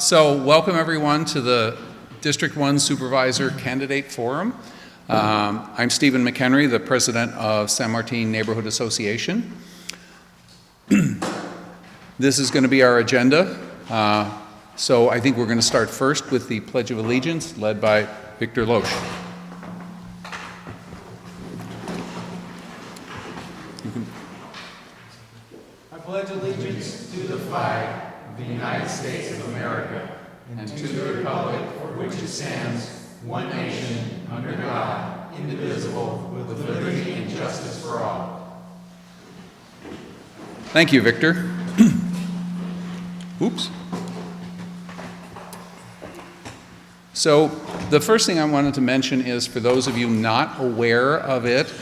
So welcome everyone to the District 1 Supervisor Candidate Forum. I'm Stephen McHenry, the President of San Martin Neighborhood Association. This is going to be our agenda. So I think we're going to start first with the Pledge of Allegiance, led by Victor Loesch. I pledge allegiance to the flag of the United States of America and to the republic for which it stands, one nation, under God, indivisible, with liberty and justice for all. Thank you, Victor. Oops. So the first thing I wanted to mention is, for those of you not aware of it,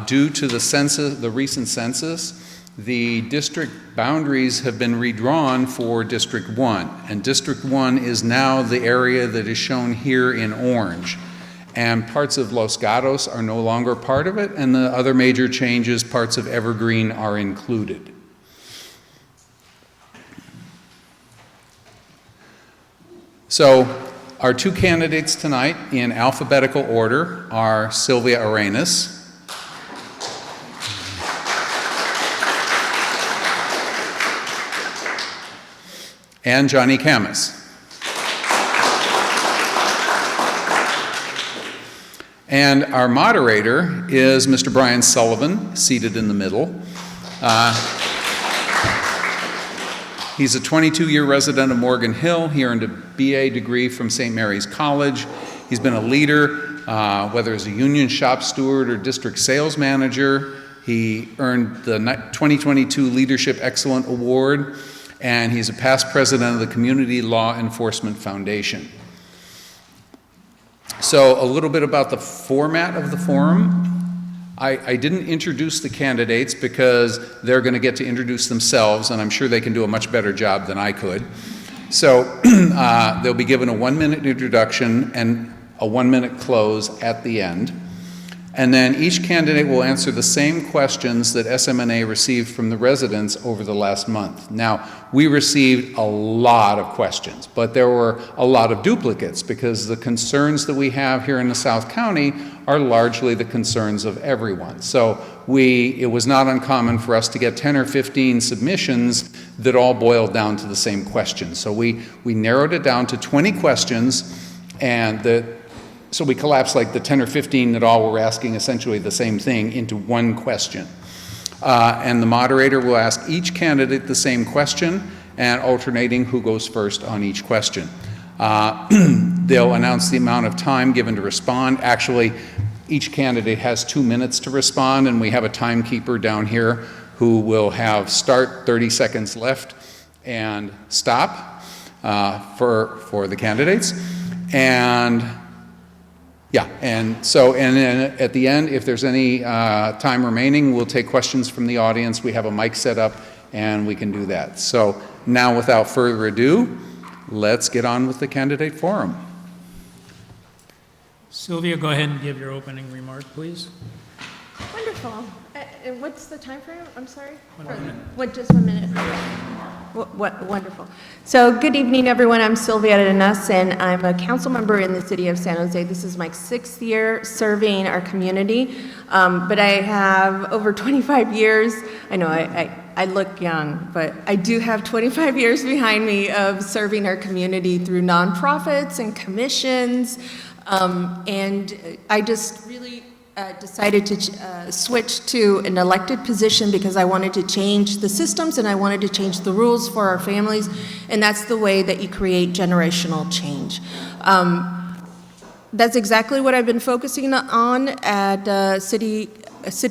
due to the recent census, the district boundaries have been redrawn for District 1, and District 1 is now the area that is shown here in orange. And parts of Los Gatos are no longer part of it, and the other major changes, parts of Evergreen, are included. So our two candidates tonight, in alphabetical order, are Sylvia Arenas and Johnny Khamis. And our moderator is Mr. Brian Sullivan, seated in the middle. He's a 22-year resident of Morgan Hill. He earned a BA degree from St. Mary's College. He's been a leader, whether as a union shop steward or district sales manager. He earned the 2022 Leadership Excellence Award, and he's a past president of the Community Law Enforcement Foundation. So a little bit about the format of the forum. I didn't introduce the candidates because they're going to get to introduce themselves, and I'm sure they can do a much better job than I could. So they'll be given a 1-minute introduction and a 1-minute close at the end. And then each candidate will answer the same questions that SMNA received from the residents over the last month. Now, we received a lot of questions, but there were a lot of duplicates because the concerns that we have here in the South County are largely the concerns of everyone. So it was not uncommon for us to get 10 or 15 submissions that all boiled down to the same question. So we narrowed it down to 20 questions, and so we collapsed like the 10 or 15 that all were asking essentially the same thing into one question. And the moderator will ask each candidate the same question, and alternating who goes first on each question. They'll announce the amount of time given to respond. Actually, each candidate has 2 minutes to respond, and we have a timekeeper down here who will have start, 30 seconds left, and stop for the candidates. And then at the end, if there's any time remaining, we'll take questions from the audience. We have a mic set up, and we can do that. So now, without further ado, let's get on with the candidate forum. Sylvia, go ahead and give your opening remark, please. Wonderful. What's the time frame? I'm sorry? 1 minute. Just 1 minute? Wonderful. So good evening, everyone. I'm Sylvia Arenas, and I'm a council member in the city of San Jose. This is my 6th year serving our community, but I have over 25 years. I know I look young, but I do have 25 years behind me of serving our community through nonprofits and commissions, and I just really decided to switch to an elected position because I wanted to change the systems and I wanted to change the rules for our families, and that's the way that you create generational change. That's exactly what I've been focusing on at City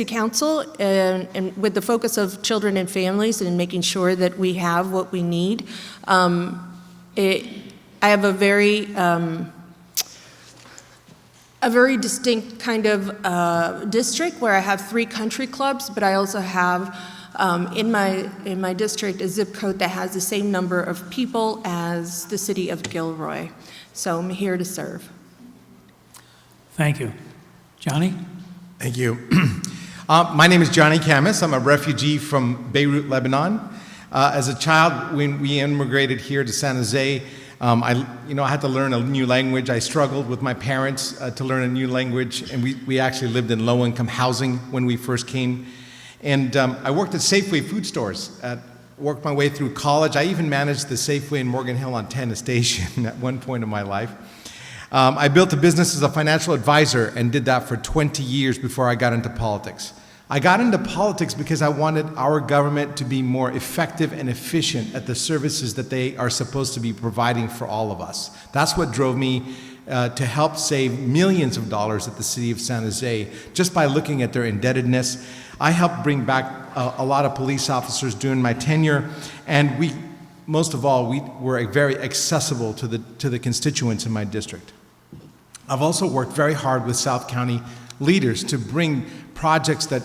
Council, and with the focus of children and families and making sure that we have what we need. I have a very distinct kind of district where I have 3 country clubs, but I also have in my district a zip code that has the same number of people as the city of Gilroy. So I'm here to serve. Thank you. Johnny? Thank you. My name is Johnny Khamis. I'm a refugee from Beirut, Lebanon. As a child, when we immigrated here to San Jose, I had to learn a new language. I struggled with my parents to learn a new language, and we actually lived in low-income housing when we first came. And I worked at Safeway food stores, worked my way through college. I even managed the Safeway in Morgan Hill on Tennis Station at one point in my life. I built a business as a financial advisor and did that for 20 years before I got into politics. I got into politics because I wanted our government to be more effective and efficient at the services that they are supposed to be providing for all of us. That's what drove me to help save millions of dollars at the city of San Jose just by looking at their indebtedness. I helped bring back a lot of police officers during my tenure, and most of all, we were very accessible to the constituents in my district. I've also worked very hard with South County leaders to bring projects that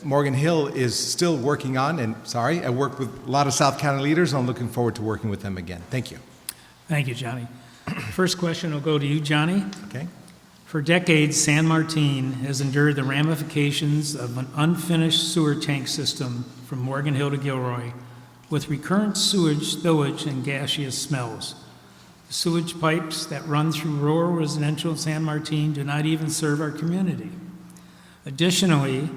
Morgan Hill is still working on, and I work with a lot of South County leaders, and I'm looking forward to working with them again. Thank you. Thank you, Johnny. First question will go to you, Johnny. Okay. For decades, San Martin has endured the ramifications of an unfinished sewer tank system from Morgan Hill to Gilroy, with recurrent sewage spillage and gaseous smells. The sewage pipes that run through rural residential San Martin do not even serve our community. Additionally,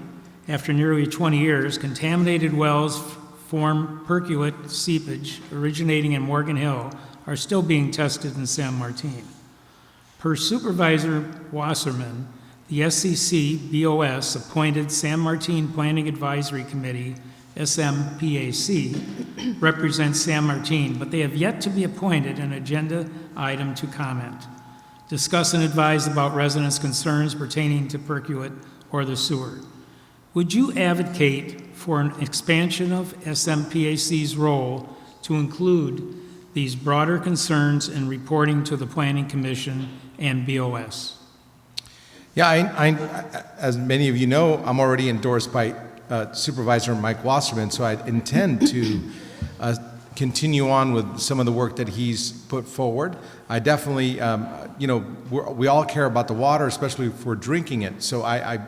after nearly 20 years, contaminated wells form percolate seepage originating in Morgan Hill are still being tested in San Martin. Per Supervisor Wasserman, the SCC BOS appointed San Martin Planning Advisory Committee, SMPAC, represents San Martin, but they have yet to be appointed an agenda item to comment, discuss and advise about residents' concerns pertaining to percolate or the sewer. Would you advocate for an expansion of SMPAC's role to include these broader concerns in reporting to the Planning Commission and BOS? Yeah, as many of you know, I'm already endorsed by Supervisor Mike Wasserman, so I intend to continue on with some of the work that he's put forward. I definitely, we all care about the water, especially if we're drinking it, so I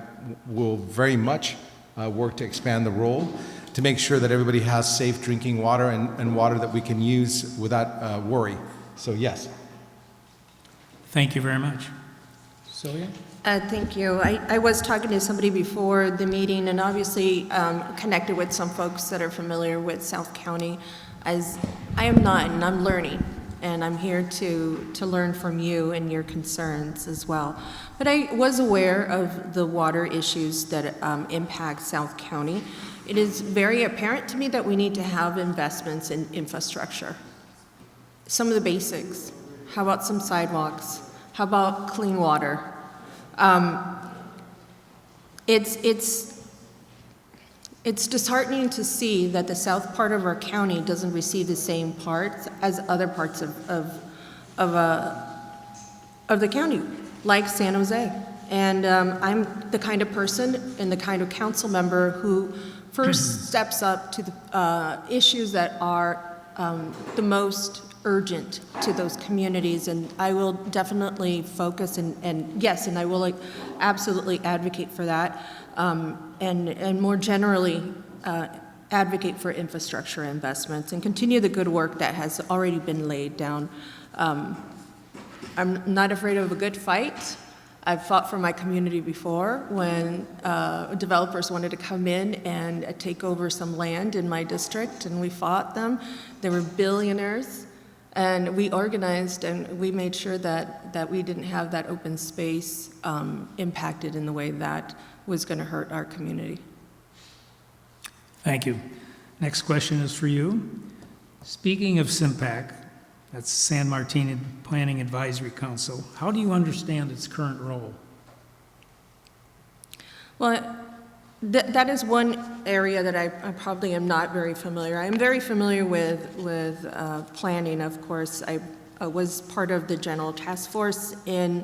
will very much work to expand the role to make sure that everybody has safe drinking water and water that we can use without worry. So yes. Thank you very much. Sylvia? Thank you. I was talking to somebody before the meeting and obviously connected with some folks that are familiar with South County, as I am not, and I'm learning, and I'm here to learn from you and your concerns as well. But I was aware of the water issues that impact South County. It is very apparent to me that we need to have investments in infrastructure. Some of the basics. How about some sidewalks? How about clean water? It's disheartening to see that the south part of our county doesn't receive the same parts as other parts of the county, like San Jose. And I'm the kind of person and the kind of council member who first steps up to the issues that are the most urgent to those communities, and I will definitely focus and yes, and I will absolutely advocate for that, and more generally advocate for infrastructure investments and continue the good work that has already been laid down. I'm not afraid of a good fight. I've fought for my community before when developers wanted to come in and take over some land in my district, and we fought them. They were billionaires. And we organized and we made sure that we didn't have that open space impacted in the way that was going to hurt our community. Thank you. Next question is for you. Speaking of SIMPAC, that's San Martin Planning Advisory Council, how do you understand its current role? Well, that is one area that I probably am not very familiar. I'm very familiar with planning, of course. I was part of the general task force in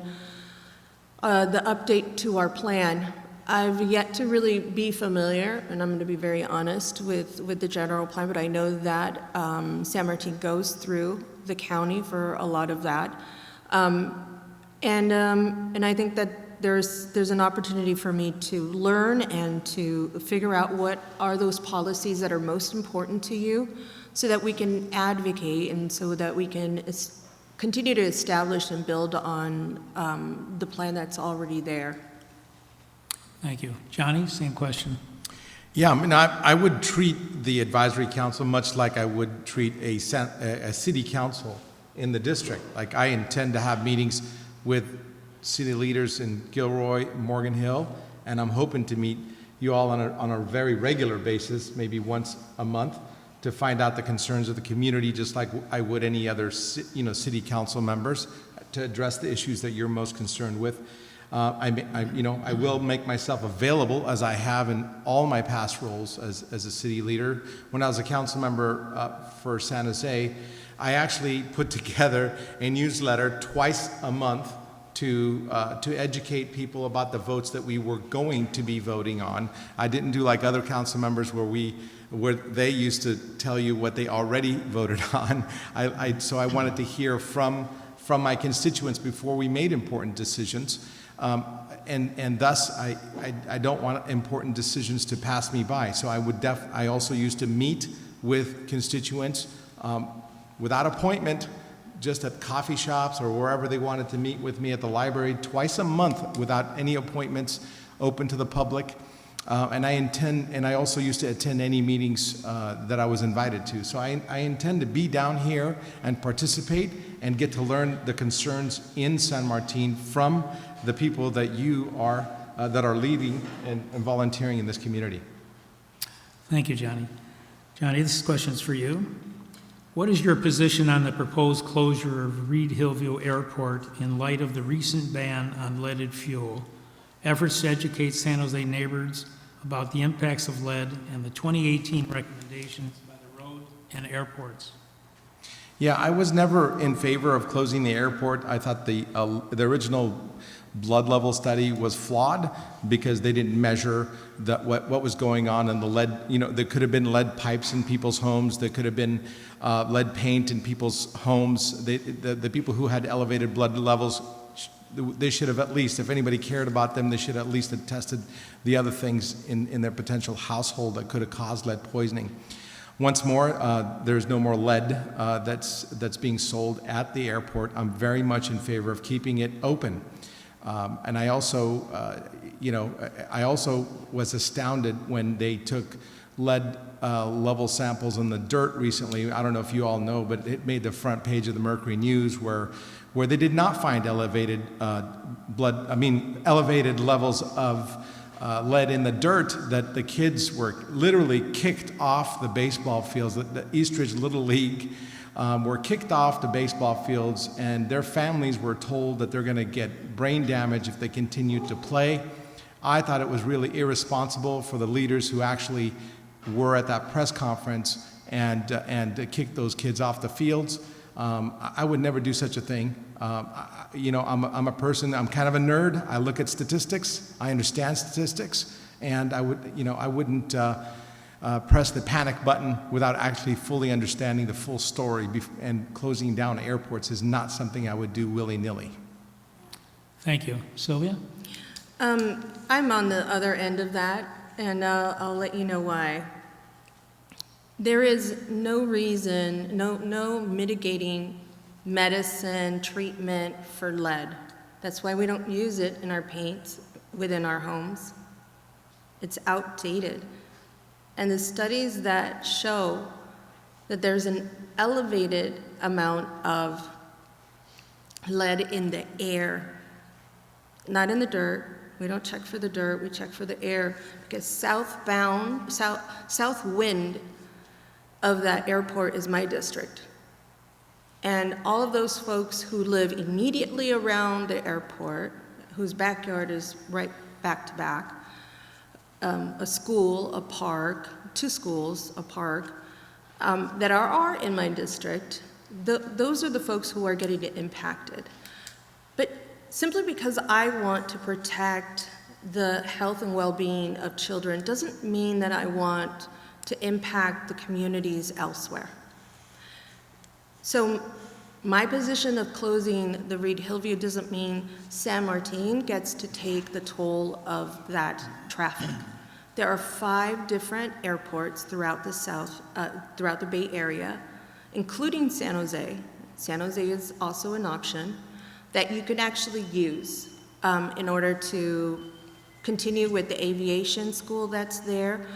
the update to our plan. I've yet to really be familiar, and I'm going to be very honest, with the general plan, but I know that San Martin goes through the county for a lot of that. And I think that there's an opportunity for me to learn and to figure out what are those policies that are most important to you, so that we can advocate and so that we can continue to establish and build on the plan that's already there. Thank you. Johnny, same question. Yeah, I mean, I would treat the advisory council much like I would treat a city council in the district. Like, I intend to have meetings with city leaders in Gilroy, Morgan Hill, and I'm hoping to meet you all on a very regular basis, maybe once a month, to find out the concerns of the community, just like I would any other, city council members, to address the issues that you're most concerned with. I will make myself available, as I have in all my past roles as a city leader. When I was a council member for San Jose, I actually put together a newsletter twice a month to educate people about the votes that we were going to be voting on. I didn't do like other council members where they used to tell you what they already voted on. So I wanted to hear from my constituents before we made important decisions. And thus, I don't want important decisions to pass me by. So I also used to meet with constituents without appointment, just at coffee shops or wherever they wanted to meet with me, at the library, twice a month without any appointments, open to the public. And I also used to attend any meetings that I was invited to. So I intend to be down here and participate and get to learn the concerns in San Martin from the people that that are leading and volunteering in this community. Thank you, Johnny. Johnny, this question is for you. What is your position on the proposed closure of Reed-Hillview Airport in light of the recent ban on leaded fuel, efforts to educate San Jose neighbors about the impacts of lead, and the 2018 recommendations by the road and airports? Yeah, I was never in favor of closing the airport. I thought the original blood level study was flawed because they didn't measure what was going on in the lead. There could have been lead pipes in people's homes. There could have been lead paint in people's homes. The people who had elevated blood levels, they should have at least, if anybody cared about them, they should at least have tested the other things in their potential household that could have caused lead poisoning. Once more, there's no more lead that's being sold at the airport. I'm very much in favor of keeping it open. And I also was astounded when they took lead level samples in the dirt recently. I don't know if you all know, but it made the front page of the Mercury News where they did not find elevated levels of lead in the dirt, that the kids were literally kicked off the baseball fields. The Eastridge Little League were kicked off the baseball fields, and their families were told that they're going to get brain damage if they continue to play. I thought it was really irresponsible for the leaders who actually were at that press conference and kicked those kids off the fields. I would never do such a thing. I'm a person, I'm kind of a nerd. I look at statistics, I understand statistics, and I wouldn't press the panic button without actually fully understanding the full story, and closing down airports is not something I would do willy-nilly. Thank you. Sylvia? I'm on the other end of that, and I'll let you know why. There is no reason, no mitigating medicine, treatment for lead. That's why we don't use it in our paints within our homes. It's outdated. And the studies that show that there's an elevated amount of lead in the air, not in the dirt. We don't check for the dirt, we check for the air, because south wind of that airport is my district. And all of those folks who live immediately around the airport, whose backyard is right back to back, a school, a park, two schools, a park, that are in my district, those are the folks who are getting impacted. But simply because I want to protect the health and well-being of children doesn't mean that I want to impact the communities elsewhere. So My position of closing the Reed Hillview doesn't mean San Martin gets to take the toll of that traffic. There are 5 different airports throughout the Bay Area, including San Jose. San Jose is also an option that you could actually use in order to continue with the aviation school that's there,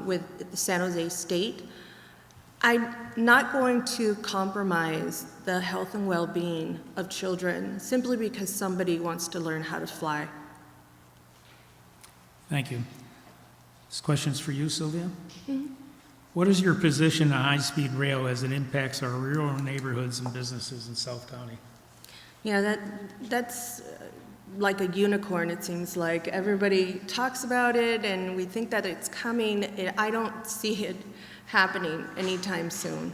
with San Jose State. I'm not going to compromise the health and well-being of children simply because somebody wants to learn how to fly. Thank you. This question's for you, Sylvia. What is your position on high-speed rail as it impacts our rural neighborhoods and businesses in South County? Yeah, that's like a unicorn, it seems like. Everybody talks about it, and we think that it's coming. I don't see it happening anytime soon.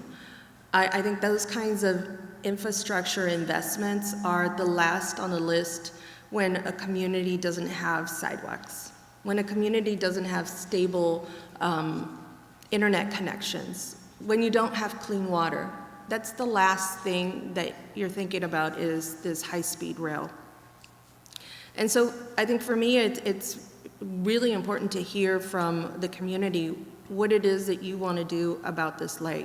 I think those kinds of infrastructure investments are the last on the list when a community doesn't have sidewalks, when a community doesn't have stable internet connections, when you don't have clean water. That's the last thing that you're thinking about is this high-speed rail. And so I think for me, it's really important to hear from the community what it is that you want to do about this the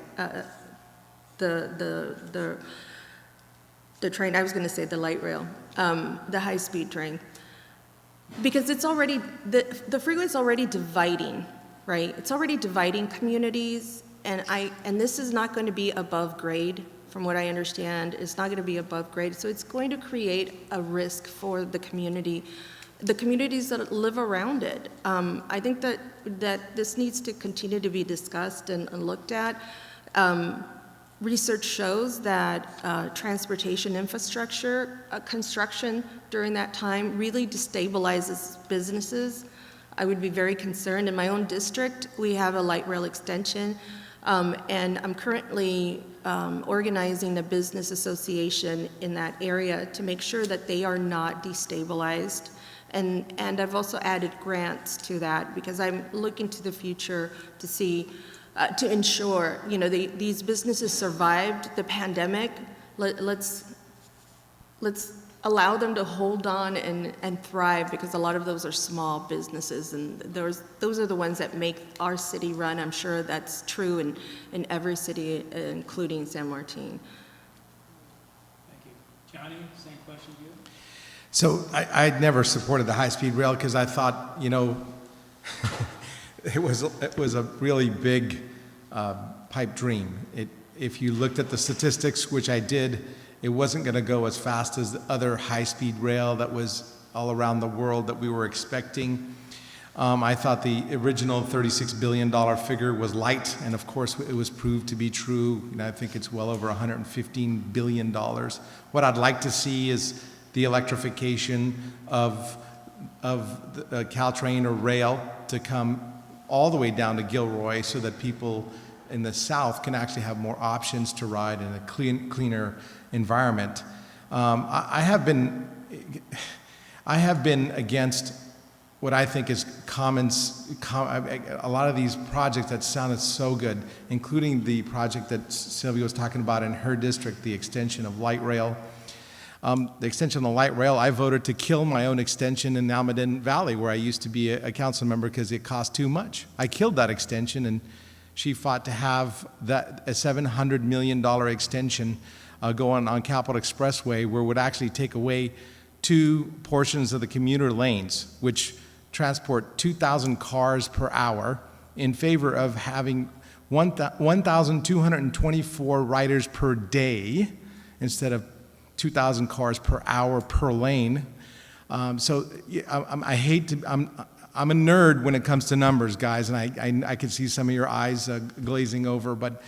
train. I was going to say the light rail, the high-speed train, because it's already the freeway is already dividing, right? It's already dividing communities, and this is not going to be above grade. From what I understand, it's not going to be above grade, so it's going to create a risk for the community, the communities that live around it. I think that this needs to continue to be discussed and looked at. Research shows that transportation infrastructure construction during that time really destabilizes businesses. I would be very concerned. In my own district, we have a light rail extension, and I'm currently organizing a business association in that area to make sure that they are not destabilized. And I've also added grants to that because I'm looking to the future to see, to ensure, these businesses survived the pandemic. Let's allow them to hold on and thrive, because a lot of those are small businesses, and those are the ones that make our city run. I'm sure that's true in every city, including San Martin. Thank you. Johnny, same question to you. So I'd never supported the high-speed rail because I thought, it was a really big pipe dream. If you looked at the statistics, which I did, it wasn't going to go as fast as the other high-speed rail that was all around the world that we were expecting. I thought the original $36 billion figure was light, and of course it was proved to be true. I think it's well over $115 billion. What I'd like to see is the electrification of the Caltrain or rail to come all the way down to Gilroy, so that people in the South can actually have more options to ride in a cleaner environment. I have been against what I think is a lot of these projects that sounded so good, including the project that Sylvia was talking about in her district, the extension of light rail. The extension of the light rail, I voted to kill my own extension in Almaden Valley, where I used to be a council member, because it cost too much. I killed that extension, and she fought to have a $700 million extension go on Capitol Expressway, where it would actually take away 2 portions of the commuter lanes, which transport 2,000 cars per hour, in favor of having 1,224 riders per day instead of 2,000 cars per hour per lane. I'm a nerd when it comes to numbers, guys, and I can see some of your eyes glazing over, but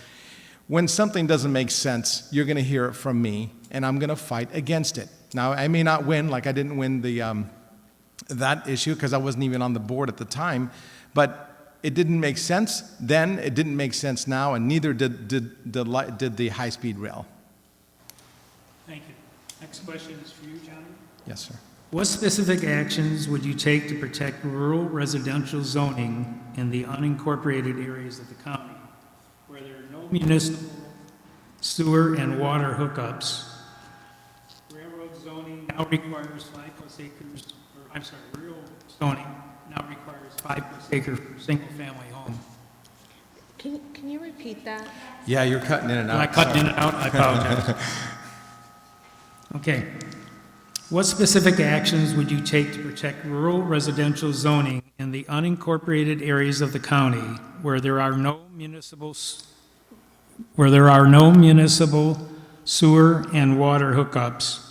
when something doesn't make sense, you're going to hear it from me, and I'm going to fight against it. Now, I may not win, like I didn't win that issue because I wasn't even on the board at the time, but it didn't make sense then, it didn't make sense now, and neither did the high-speed rail. Thank you. Next question is for you, Johnny. Yes, sir. What specific actions would you take to protect rural residential zoning in the unincorporated areas of the county where there are no municipal sewer and water hookups. Railroad zoning now requires 5+ acres, or I'm sorry, railroad zoning now requires 5+ acres for a single-family home. Can you repeat that? Yeah, you're cutting in and Am I out. cutting in and out? I apologize. Okay. What specific actions would you take to protect rural residential zoning in the unincorporated areas of the county where there are no municipal sewer and water hookups?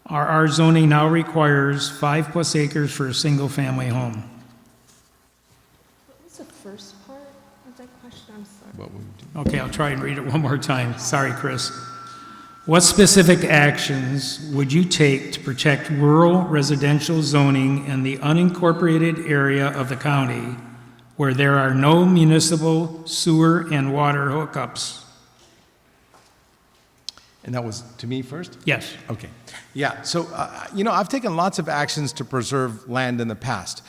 Our zoning now requires 5+ acres for a single-family home. What was the first part of that question? I'm sorry. What would we do? Okay, I'll try and read it one more time. Sorry, Chris. What specific actions would you take to protect rural residential zoning in the unincorporated area of the county where there are no municipal sewer and water hookups? And that was to me first? Yes. Okay. Yeah. So, I've taken lots of actions to preserve land in the past.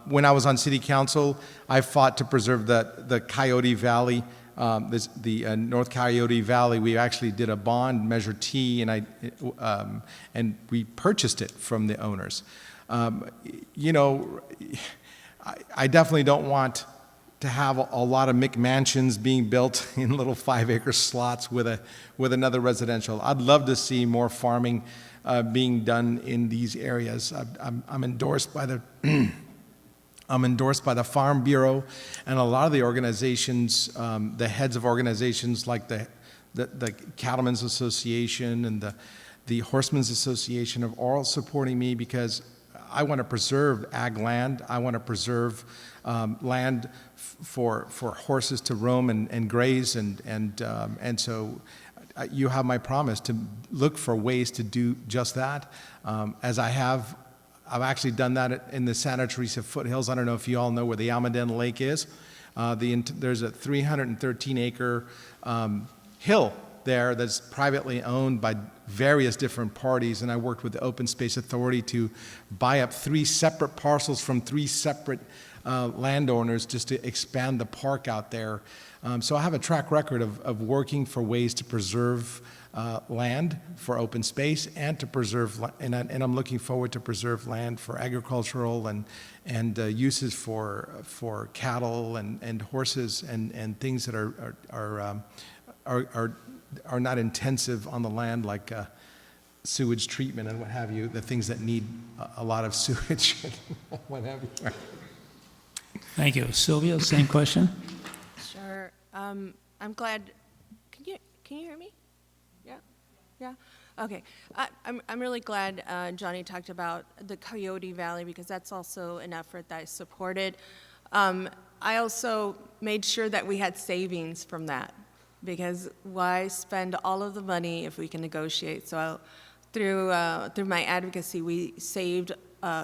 When I was on city council, I fought to preserve the Coyote Valley, the North Coyote Valley. We actually did a bond, Measure T, and we purchased it from the owners. I definitely don't want to have a lot of McMansions being built in little 5-acre slots with another residential. I'd love to see more farming being done in these areas. I'm endorsed by the I'm endorsed by the Farm Bureau, and a lot of the organizations, the heads of organizations like the Cattlemen's Association and the Horsemen's Association are all supporting me because I want to preserve ag land. I want to preserve land for horses to roam and graze, and so you have my promise to look for ways to do just that. I've actually done that in the Santa Teresa foothills. I don't know if you all know where the Almaden Lake is. There's a 313-acre hill there that's privately owned by various different parties, and I worked with the Open Space Authority to buy up 3 separate parcels from 3 separate landowners just to expand the park out there. So I have a track record of working for ways to preserve land for open space and to preserve, and I'm looking forward to preserve land for agricultural and uses for cattle and horses and things that are not intensive on the land, like sewage treatment and what have you, the things that need a lot of sewage and what have you. Thank you. Sylvia, same question? Sure. I'm glad. Can you hear me? Yeah. Okay. I'm really glad Johnny talked about the Coyote Valley because that's also an effort that I supported. I also made sure that we had savings from that because why spend all of the money if we can negotiate? So through my advocacy, we saved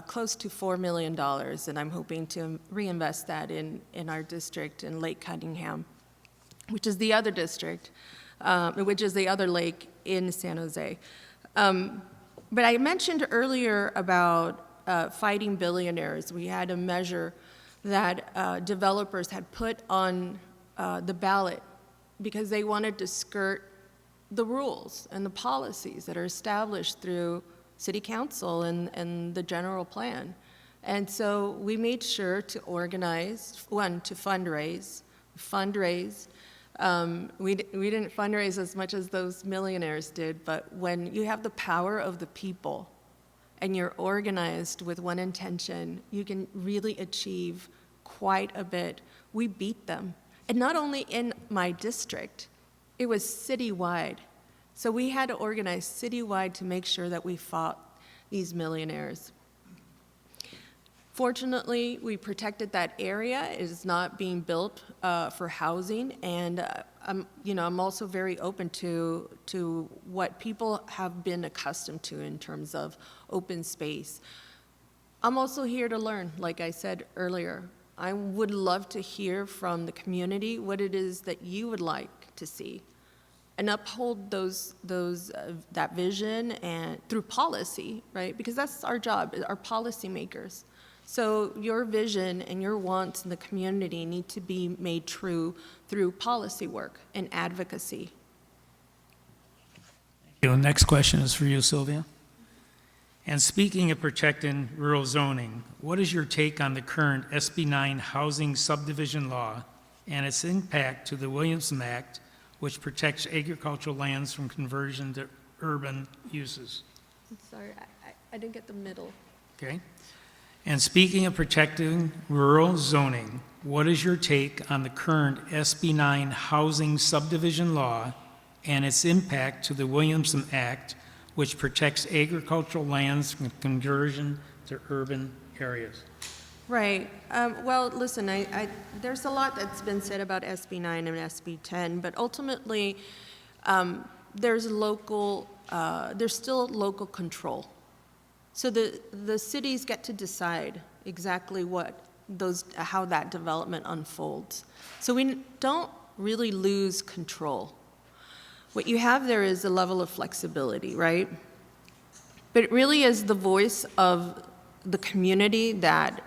close to $4 million, and I'm hoping to reinvest that in our district in Lake Cunningham, which is the other district, which is the other lake in San Jose. But I mentioned earlier about fighting billionaires. We had a measure that developers had put on the ballot because they wanted to skirt the rules and the policies that are established through city council and the general plan. And so we made sure to organize, to fundraise. We didn't fundraise as much as those millionaires did, but when you have the power of the people and you're organized with one intention, you can really achieve quite a bit. We beat them. And not only in my district, it was citywide. So we had to organize citywide to make sure that we fought these millionaires. Fortunately, we protected that area. It is not being built for housing, and I'm also very open to what people have been accustomed to in terms of open space. I'm also here to learn, like I said earlier. I would love to hear from the community what it is that you would like to see, and uphold that vision and through policy, right? Because that's our job, our policymakers, So your vision and your wants in the community need to be made true through policy work and advocacy. Next question is for you, Sylvia. And speaking of protecting rural zoning, what is your take on the current SB 9 housing subdivision law and its impact to the Williamson Act, which protects agricultural lands from conversion to urban uses? I'm sorry, I didn't get the middle. Okay? And speaking of protecting rural zoning, what is your take on the current SB 9 housing subdivision law and its impact to the Williamson Act, which protects agricultural lands from conversion to urban areas? Right. Well, listen, there's a lot that's been said about SB 9 and SB 10, but ultimately, there's still local control. So the cities get to decide exactly how that development unfolds. So we don't really lose control. What you have there is a level of flexibility, right? But it really is the voice of the community that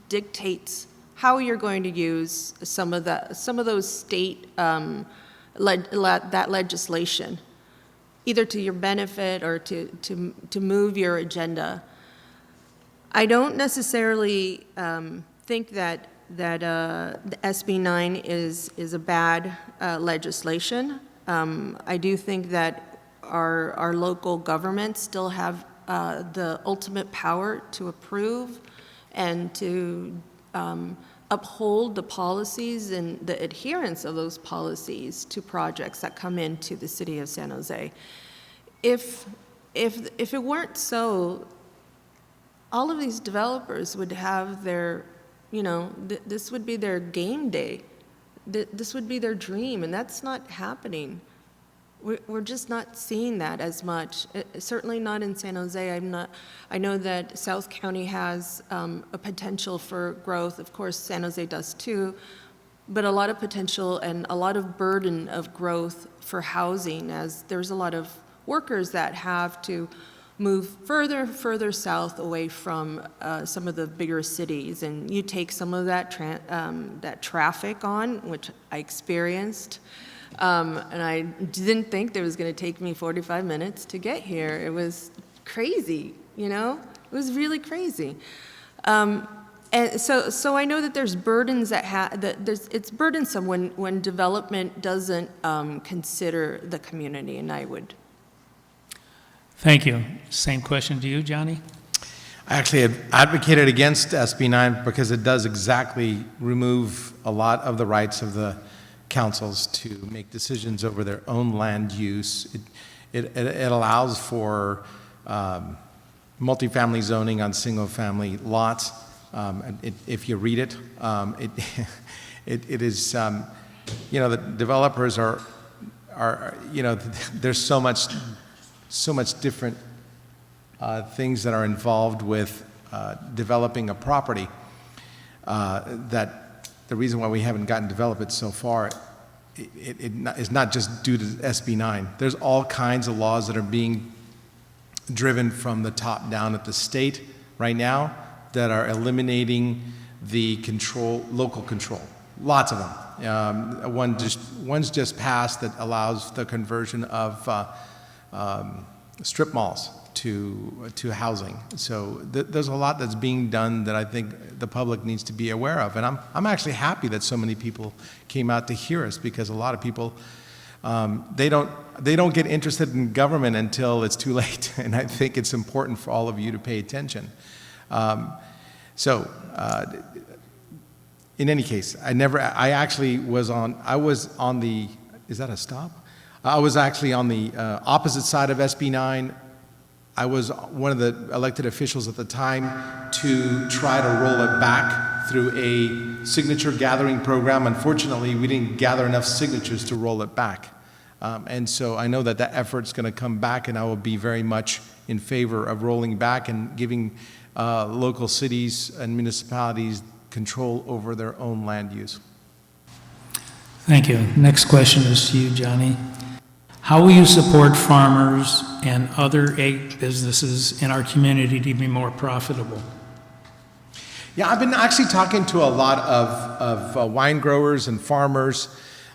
dictates how you're going to use some of those state that legislation, either to your benefit or to move your agenda. I don't necessarily think that the SB 9 is a bad legislation. I do think that our local governments still have the ultimate power to approve and to uphold the policies and the adherence of those policies to projects that come into the city of San Jose. If it weren't so, all of these developers would have their, this would be their game day. This would be their dream, and that's not happening. We're just not seeing that as much. Certainly not in San Jose. I know that South County has a potential for growth. Of course, San Jose does too, but a lot of potential and a lot of burden of growth for housing, as there's a lot of workers that have to move further south away from some of the bigger cities. And you take some of that traffic on, which I experienced, and I didn't think that it was going to take me 45 minutes to get here. It was crazy, It was really crazy. And so I know that there's burdens it's burdensome when development doesn't consider the community, and I would. Thank you. Same question to you, Johnny. I actually had advocated against SB 9 because it does exactly remove a lot of the rights of the councils to make decisions over their own land use. It allows for multifamily zoning on single-family lots. If you read it, it is, the developers are there's so much different things that are involved with developing a property that the reason why we haven't gotten developed so far is not just due to SB 9. There's all kinds of laws that are being driven from the top down at the state right now that are eliminating the local control. Lots of them. One's just passed that allows the conversion of strip malls to housing. So there's a lot that's being done that I think the public needs to be aware of. And I'm actually happy that so many people came out to hear us, because a lot of people, they don't get interested in government until it's too late. And I think it's important for all of you to pay attention. In any case, I was on the, is that a stop? I was actually on the opposite side of SB 9. I was one of the elected officials at the time to try to roll it back through a signature gathering program. Unfortunately, we didn't gather enough signatures to roll it back. And so I know that effort's going to come back, and I will be very much in favor of rolling back and giving local cities and municipalities control over their own land use. Thank you. Next question is to you, Johnny. How will you support farmers and other ag businesses in our community to be more profitable? Yeah, I've been actually talking to a lot of wine growers and farmers.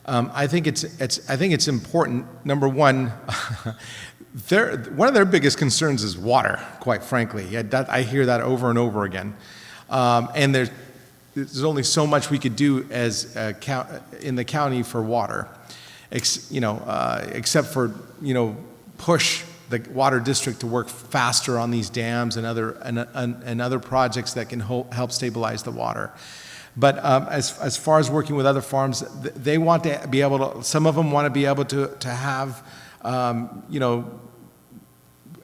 I think it's important. Number one, one of their biggest concerns is water. Quite frankly, I hear that over and over again. And there's only so much we could do as in the county for water, except for push the water district to work faster on these dams and other projects that can help stabilize the water. But as far as working with other farms, they want to be able to. Some of them want to be able to have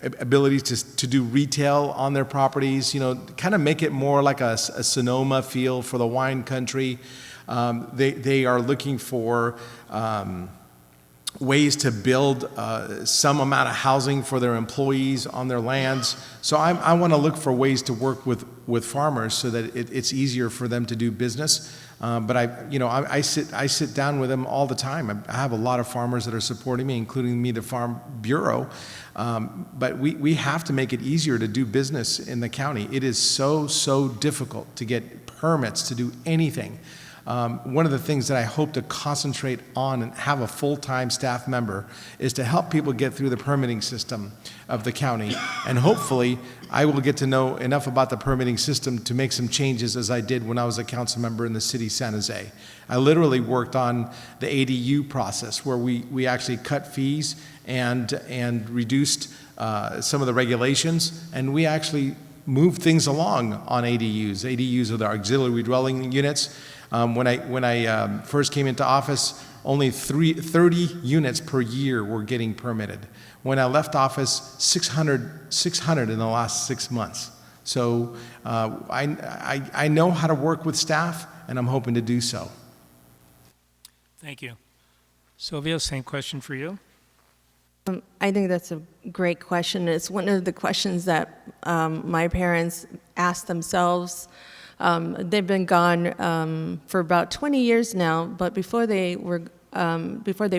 ability to do retail on their properties. Kind of make it more like a Sonoma feel for the wine country. They are looking for ways to build some amount of housing for their employees on their lands. So I want to look for ways to work with farmers so that it's easier for them to do business. But I sit down with them all the time. I have a lot of farmers that are supporting me, including the Farm Bureau. But we have to make it easier to do business in the county. It is so difficult to get permits to do anything. One of the things that I hope to concentrate on and have a full-time staff member is to help people get through the permitting system of the county. And hopefully, I will get to know enough about the permitting system to make some changes as I did when I was a council member in the city of San Jose. I literally worked on the ADU process where we actually cut fees and reduced some of the regulations, and we actually moved things along on ADUs. ADUs are the auxiliary dwelling units. When I first came into office, only 30 units per year were getting permitted. When I left office, 600 in the last 6 months. So I know how to work with staff, and I'm hoping to do so. Thank you. Sylvia, same question for you. I think that's a great question. It's one of the questions that my parents asked themselves. They've been gone for about 20 years now, but before they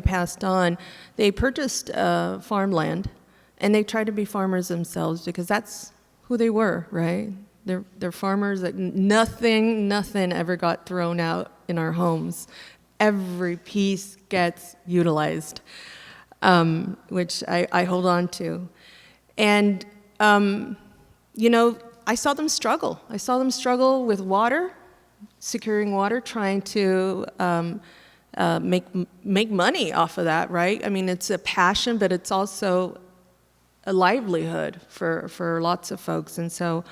passed on, they purchased farmland, and they tried to be farmers themselves because that's who they were, right? They're farmers. That nothing ever got thrown out in our homes. Every piece gets utilized, which I hold on to, and I saw them struggle. I saw them struggle with water, securing water, trying to make money off of that, right? I mean, it's a passion, but it's also a livelihood for lots of folks. And so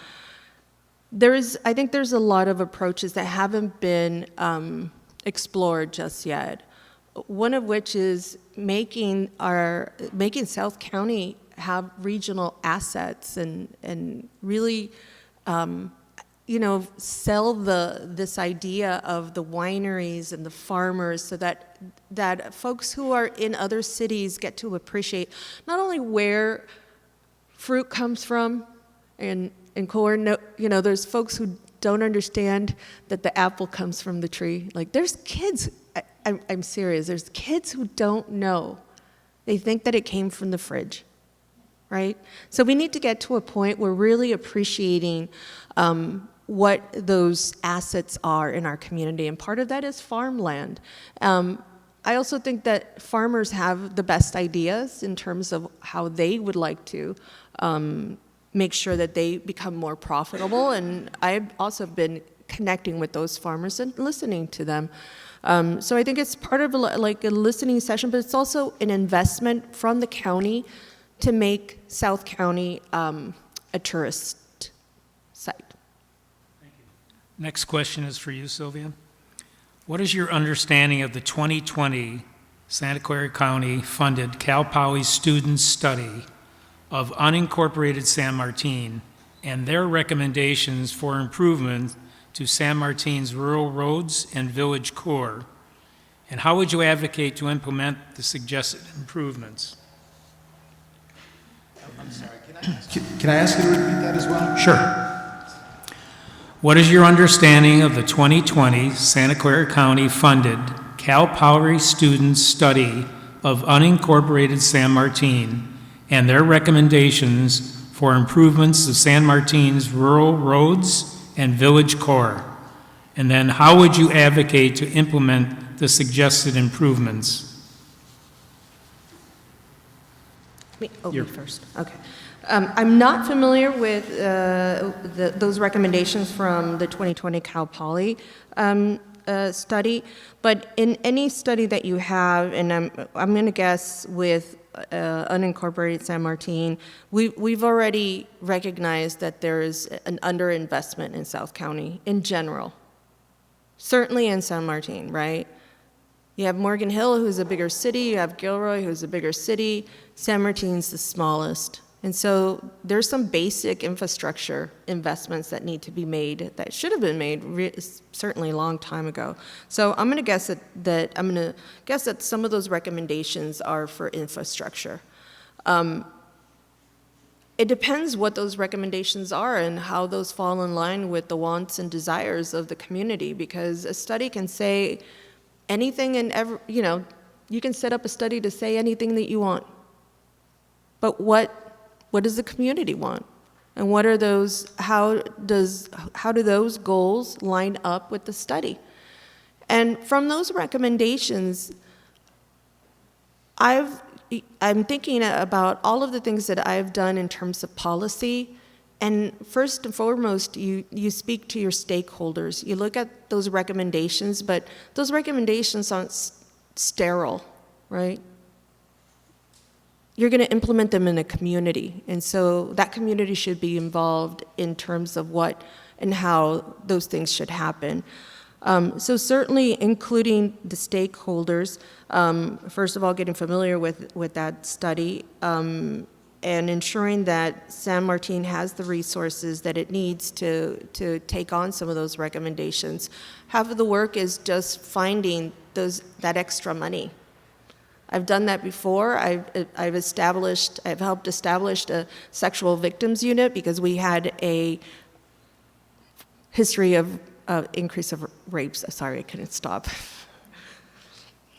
I think there's a lot of approaches that haven't been explored just yet. One of which is making South County have regional assets and really, sell this idea of the wineries and the farmers so that folks who are in other cities get to appreciate not only where fruit comes from and corn. There's folks who don't understand that the apple comes from the tree. Like, there's kids, I'm serious, there's kids who don't know. They think that it came from the fridge. Right? So we need to get to a point where we're really appreciating what those assets are in our community, and part of that is farmland. I also think that farmers have the best ideas in terms of how they would like to make sure that they become more profitable, and I've also been connecting with those farmers and listening to them. So I think it's part of a listening session, but it's also an investment from the county to make South County a tourist site. Thank you. Next question is for you, Sylvia. What is your understanding of the 2020 Santa Clara County funded Cal Poly student study of unincorporated San Martin and their recommendations for improvement to San Martin's rural roads and village core? And how would you advocate to implement the suggested improvements? I'm sorry, can I ask you to repeat that as well? Sure. What is your understanding of the 2020 Santa Clara County funded Cal Poly student study of unincorporated San Martin and their recommendations for improvements of San Martin's rural roads and village core? And then how would you advocate to implement the suggested improvements? Me first. Okay. I'm not familiar with those recommendations from the 2020 Cal Poly study, but in any study that you have, and I'm going to guess with unincorporated San Martin, we've already recognized that there is an underinvestment in South County in general. Certainly in San Martin, right? You have Morgan Hill, who's a bigger city. You have Gilroy, who's a bigger city. San Martin's the smallest. And so there's some basic infrastructure investments that need to be made that should have been made certainly a long time ago. So I'm going to guess that some of those recommendations are for infrastructure. It depends what those recommendations are and how those fall in line with the wants and desires of the community, because a study can say anything and you can set up a study to say anything that you want. But what does the community want? And what are those, how do those goals line up with the study? And from those recommendations, I'm thinking about all of the things that I've done in terms of policy. And first and foremost, you speak to your stakeholders. You look at those recommendations, but those recommendations aren't sterile, right? You're going to implement them in a community. And so that community should be involved in terms of what and how those things should happen. So certainly including the stakeholders, first of all, getting familiar with that study, and ensuring that San Martin has the resources that it needs to take on some of those recommendations. Half of the work is just finding that extra money. I've done that before. I've helped establish a sexual victims unit because we had a history of increase of rapes. Sorry, I couldn't stop.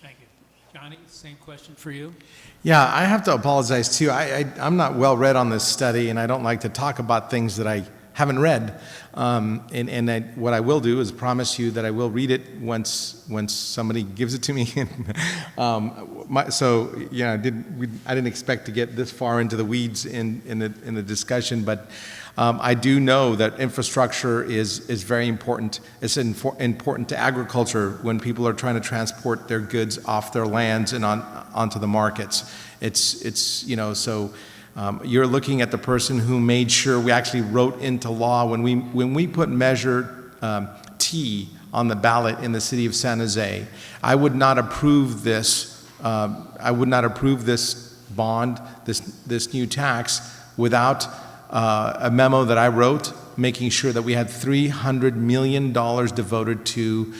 Thank you. Johnny, same question for you. Yeah, I have to apologize too. I'm not well read on this study, and I don't like to talk about things that I haven't read. What I will do is promise you that I will read it once somebody gives it to me. I didn't expect to get this far into the weeds in the discussion, but I do know that infrastructure is very important. It's important to agriculture when people are trying to transport their goods off their lands and onto the markets. You're looking at the person who made sure we actually wrote into law when we put Measure T on the ballot in the city of San Jose. I would not approve this. I would not approve this bond, this new tax, without a memo that I wrote, making sure that we had $300 million devoted to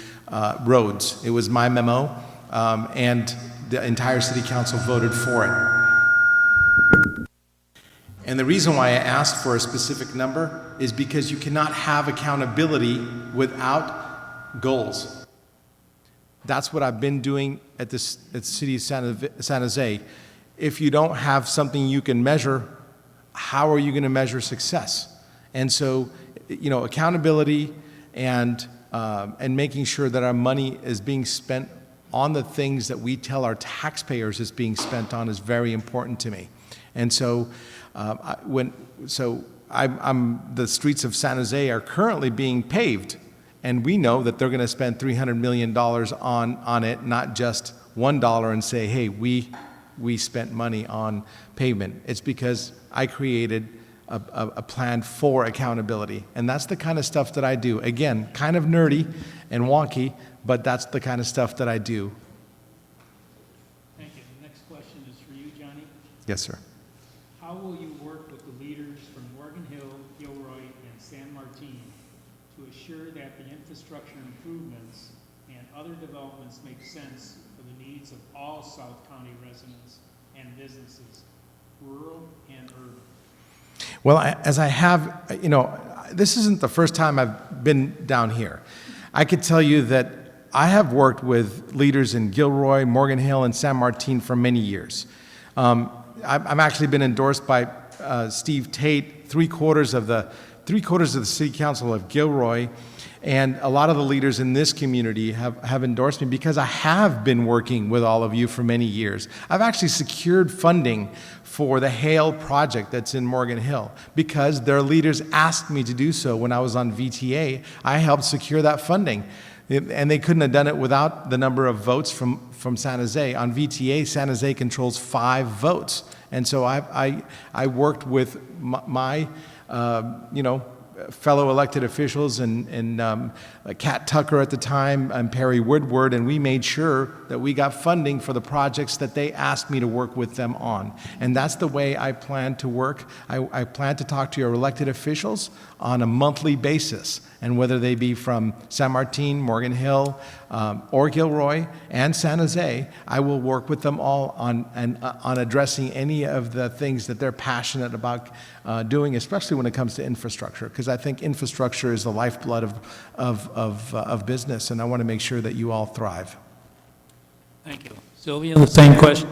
roads. It was my memo, and the entire city council voted for it. And the reason why I asked for a specific number is because you cannot have accountability without goals. That's what I've been doing at the city of San Jose. If you don't have something you can measure, how are you going to measure success? And so, accountability and making sure that our money is being spent on the things that we tell our taxpayers is being spent on is very important to me. And so, the streets of San Jose are currently being paved, and we know that they're going to spend $300 million on it, not just $1 and say, hey, we spent money on pavement. It's because I created a plan for accountability, and that's the kind of stuff that I do. Again, kind of nerdy and wonky, but that's the kind of stuff that I do. Thank you. The next question is for you, Johnny. Yes, sir. How will you work with the leaders from Morgan Hill, Gilroy, and San Martin to assure that the infrastructure improvements and other developments make sense for the needs of all South County residents and businesses, rural and urban? Well, as I have, this isn't the first time I've been down here. I could tell you that I have worked with leaders in Gilroy, Morgan Hill, and San Martin for many years. I've actually been endorsed by Steve Tate. 3/4 of the three-quarters of the city council of Gilroy and a lot of the leaders in this community have endorsed me because I have been working with all of you for many years. I've actually secured funding for the Hale project that's in Morgan Hill because their leaders asked me to do so when I was on VTA. I helped secure that funding. And they couldn't have done it without the number of votes from San Jose. On VTA, San Jose controls 5 votes. And so I worked with my fellow elected officials and Kat Tucker at the time and Perry Woodward, and we made sure that we got funding for the projects that they asked me to work with them on. And that's the way I plan to work. I plan to talk to your elected officials on a monthly basis, and whether they be from San Martin, Morgan Hill, or Gilroy and San Jose, I will work with them all on addressing any of the things that they're passionate about doing, especially when it comes to infrastructure, because I think infrastructure is the lifeblood of business, and I want to make sure that you all thrive. Thank you. Sylvia, the same question.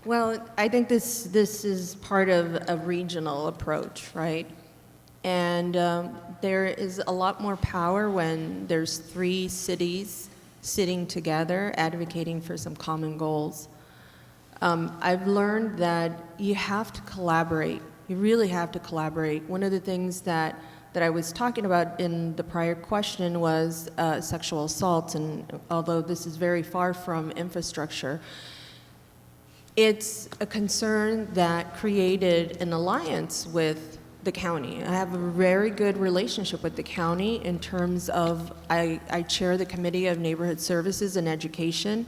Well, I think this is part of a regional approach, right? And there is a lot more power when there's 3 cities sitting together advocating for some common goals. I've learned that you have to collaborate. You really have to collaborate. One of the things that I was talking about in the prior question was sexual assault, and although this is very far from infrastructure, it's a concern that created an alliance with the county. I have a very good relationship with the county in terms of I chair the Committee of Neighborhood Services and Education,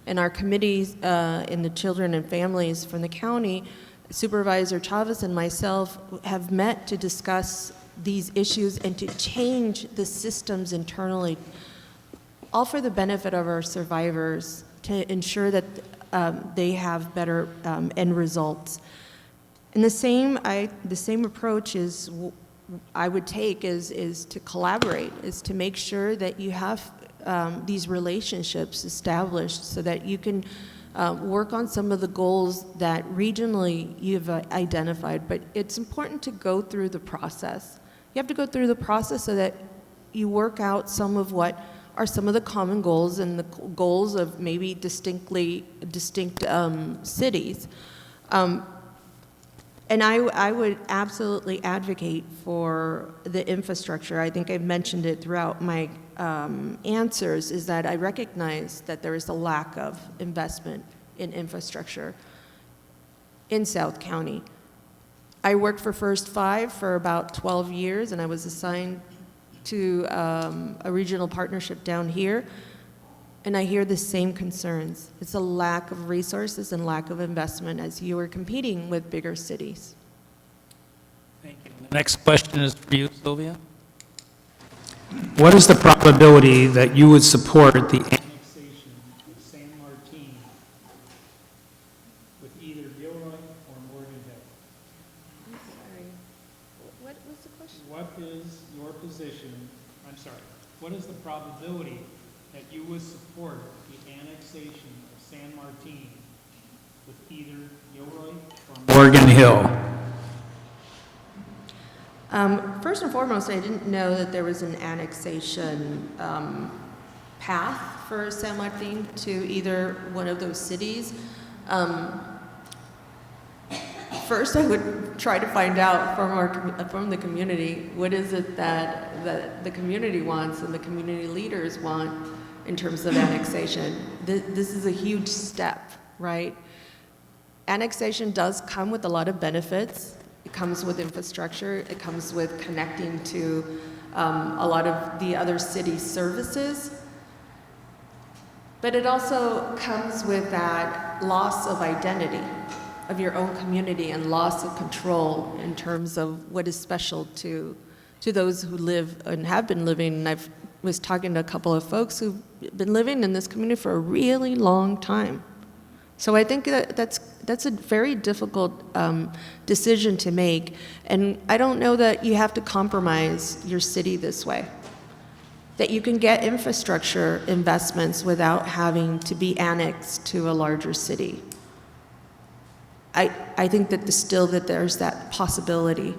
and our committees in the children and families from the county, Supervisor Chavez and myself have met to discuss these issues and to change the systems internally, all for the benefit of our survivors, to ensure that they have better end results. And the same approach is I would take is to collaborate, is to make sure that you have these relationships established so that you can work on some of the goals that regionally you've identified. But it's important to go through the process. You have to go through the process so that you work out some of what are some of the common goals and the goals of maybe distinct cities. And I would absolutely advocate for the infrastructure. I think I've mentioned it throughout my answers, is that I recognize that there is a lack of investment in infrastructure in South County. I worked for First Five for about 12 years, and I was assigned to a regional partnership down here, and I hear the same concerns. It's a lack of resources and lack of investment as you are competing with bigger cities. Thank you. The next question is for you, Sylvia. What is the probability that you would support the annexation of San Martin with either Gilroy or Morgan Hill? I'm sorry. What was the question? What is your position, what is the probability that you would support the annexation of San Martin with either Gilroy or Morgan Hill? First and foremost, I didn't know that there was an annexation path for San Martin to either one of those cities. First, I would try to find out from the community, what is it that the community wants and the community leaders want in terms of annexation. This is a huge step, right? Annexation does come with a lot of benefits. It comes with infrastructure. It comes with connecting to a lot of the other city services. But it also comes with that loss of identity of your own community and loss of control in terms of what is special to those who live and have been living. And I was talking to a couple of folks who've been living in this community for a really long time. So I think that's a very difficult decision to make. And I don't know that you have to compromise your city this way. That you can get infrastructure investments without having to be annexed to a larger city. I think that there's that possibility.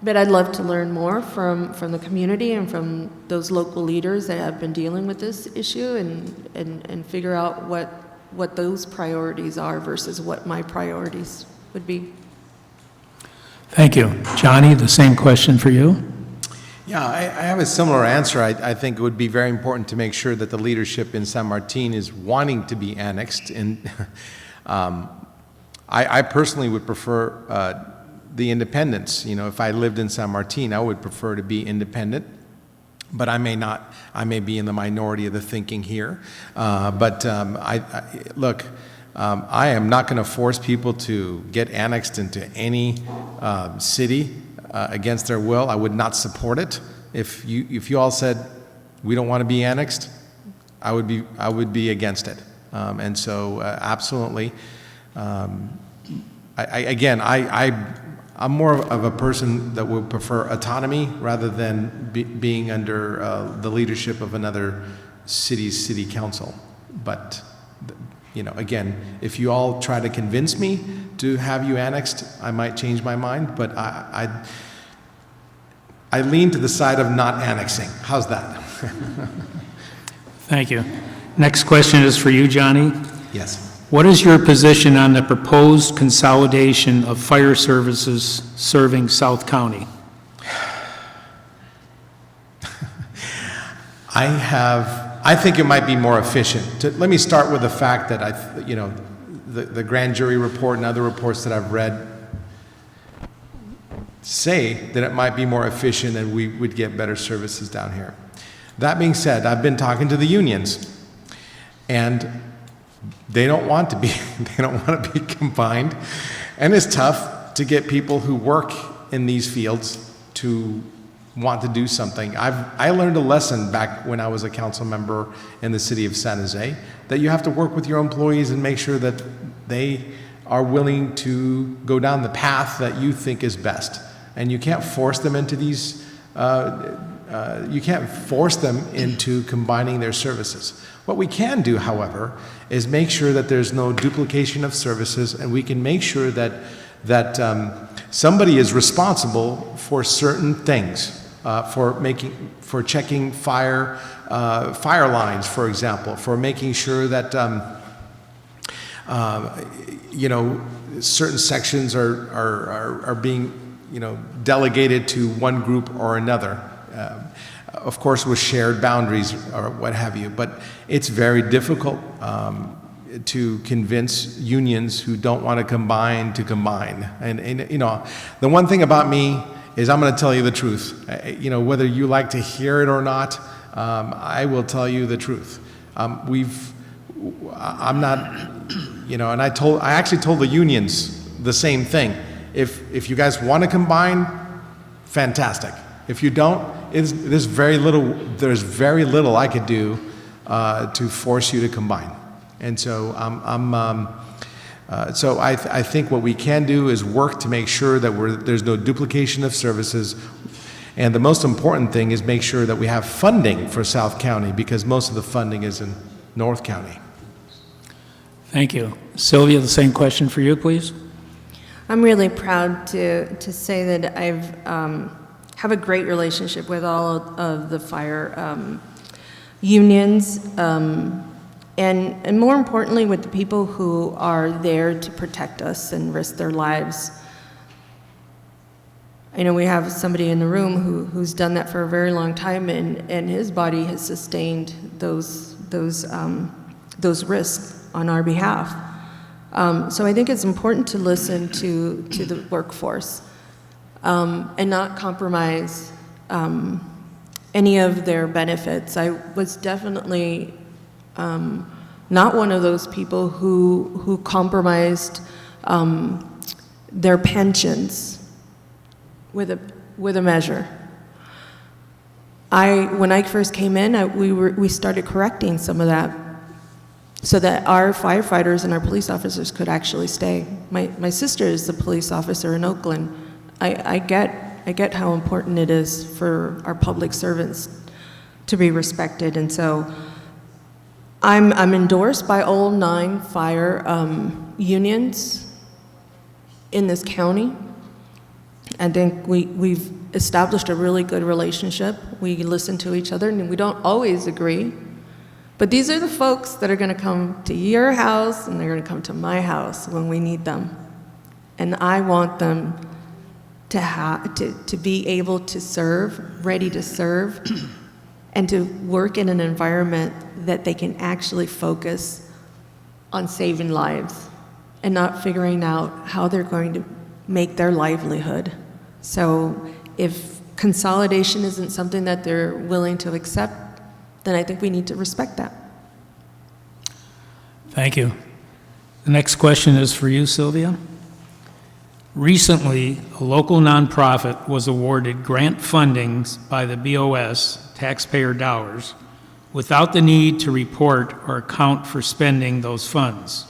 But I'd love to learn more from the community and from those local leaders that have been dealing with this issue and figure out what those priorities are versus what my priorities would be. Thank you. Johnny, the same question for you. Yeah, I have a similar answer. I think it would be very important to make sure that the leadership in San Martin is wanting to be annexed. And I personally would prefer the independence. You know, if I lived in San Martin, I would prefer to be independent. But I may not. I may be in the minority of the thinking here. Look, I am not going to force people to get annexed into any city against their will. I would not support it. If you all said we don't want to be annexed, I would be against it. And so absolutely. I'm more of a person that would prefer autonomy rather than being under the leadership of another city's city council. But, you know, again, if you all try to convince me to have you annexed, I might change my mind, but I lean to the side of not annexing. How's that? Thank you. Next question is for you, Johnny. Yes. What is your position on the proposed consolidation of fire services serving South County? I think it might be more efficient. Let me start with the fact that the grand jury report and other reports that I've read say that it might be more efficient and we would get better services down here. That being said, I've been talking to the unions, and they don't want to be combined, and it's tough to get people who work in these fields to want to do something. I learned a lesson back when I was a council member in the city of San Jose, that you have to work with your employees and make sure that they are willing to go down the path that you think is best. And you can't force them into combining their services. What we can do, however, is make sure that there's no duplication of services, and we can make sure that somebody is responsible for certain things, for checking fire lines, for example, for making sure that certain sections are being delegated to one group or another. Of course, with shared boundaries or what have you, but it's very difficult to convince unions who don't want to combine to combine. And the one thing about me is I'm going to tell you the truth. Whether you like to hear it or not, I will tell you the truth. I'm not, and I actually told the unions the same thing. If you guys want to combine, fantastic. If you don't, there's very little I could do to force you to combine. And so I think what we can do is work to make sure that there's no duplication of services. And the most important thing is make sure that we have funding for South County, because most of the funding is in North County. Thank you. Sylvia, the same question for you, please. I'm really proud to say that I've have a great relationship with all of the fire unions, and more importantly, with the people who are there to protect us and risk their lives. I know we have somebody in the room who's done that for a very long time, and his body has sustained those risks on our behalf. So I think it's important to listen to the workforce and not compromise any of their benefits. I was definitely not one of those people who compromised their pensions with a measure. When I first came in, we started correcting some of that, so that our firefighters and our police officers could actually stay. My sister is a police officer in Oakland. I get how important it is for our public servants to be respected, and so I'm endorsed by all 9 fire unions in this county. I think we've established a really good relationship. We listen to each other, and we don't always agree. But these are the folks that are going to come to your house, and they're going to come to my house when we need them. And I want them to be able to serve, ready to serve, and to work in an environment that they can actually focus on saving lives and not figuring out how they're going to make their livelihood. So if consolidation isn't something that they're willing to accept, then I think we need to respect that. Thank you. The next question is for you, Sylvia. Recently, a local nonprofit was awarded grant fundings by the BOS, taxpayer dollars, without the need to report or account for spending those funds,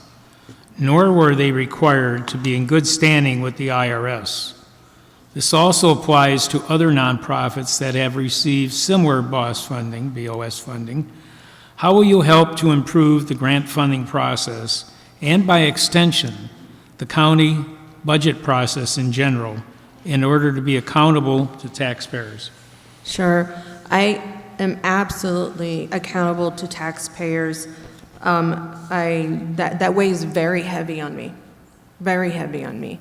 nor were they required to be in good standing with the IRS. This also applies to other nonprofits that have received similar BOS funding. How will you help to improve the grant funding process and, by extension, the county budget process in general in order to be accountable to taxpayers? Sure. I am absolutely accountable to taxpayers. That weighs very heavy on me, very heavy on me.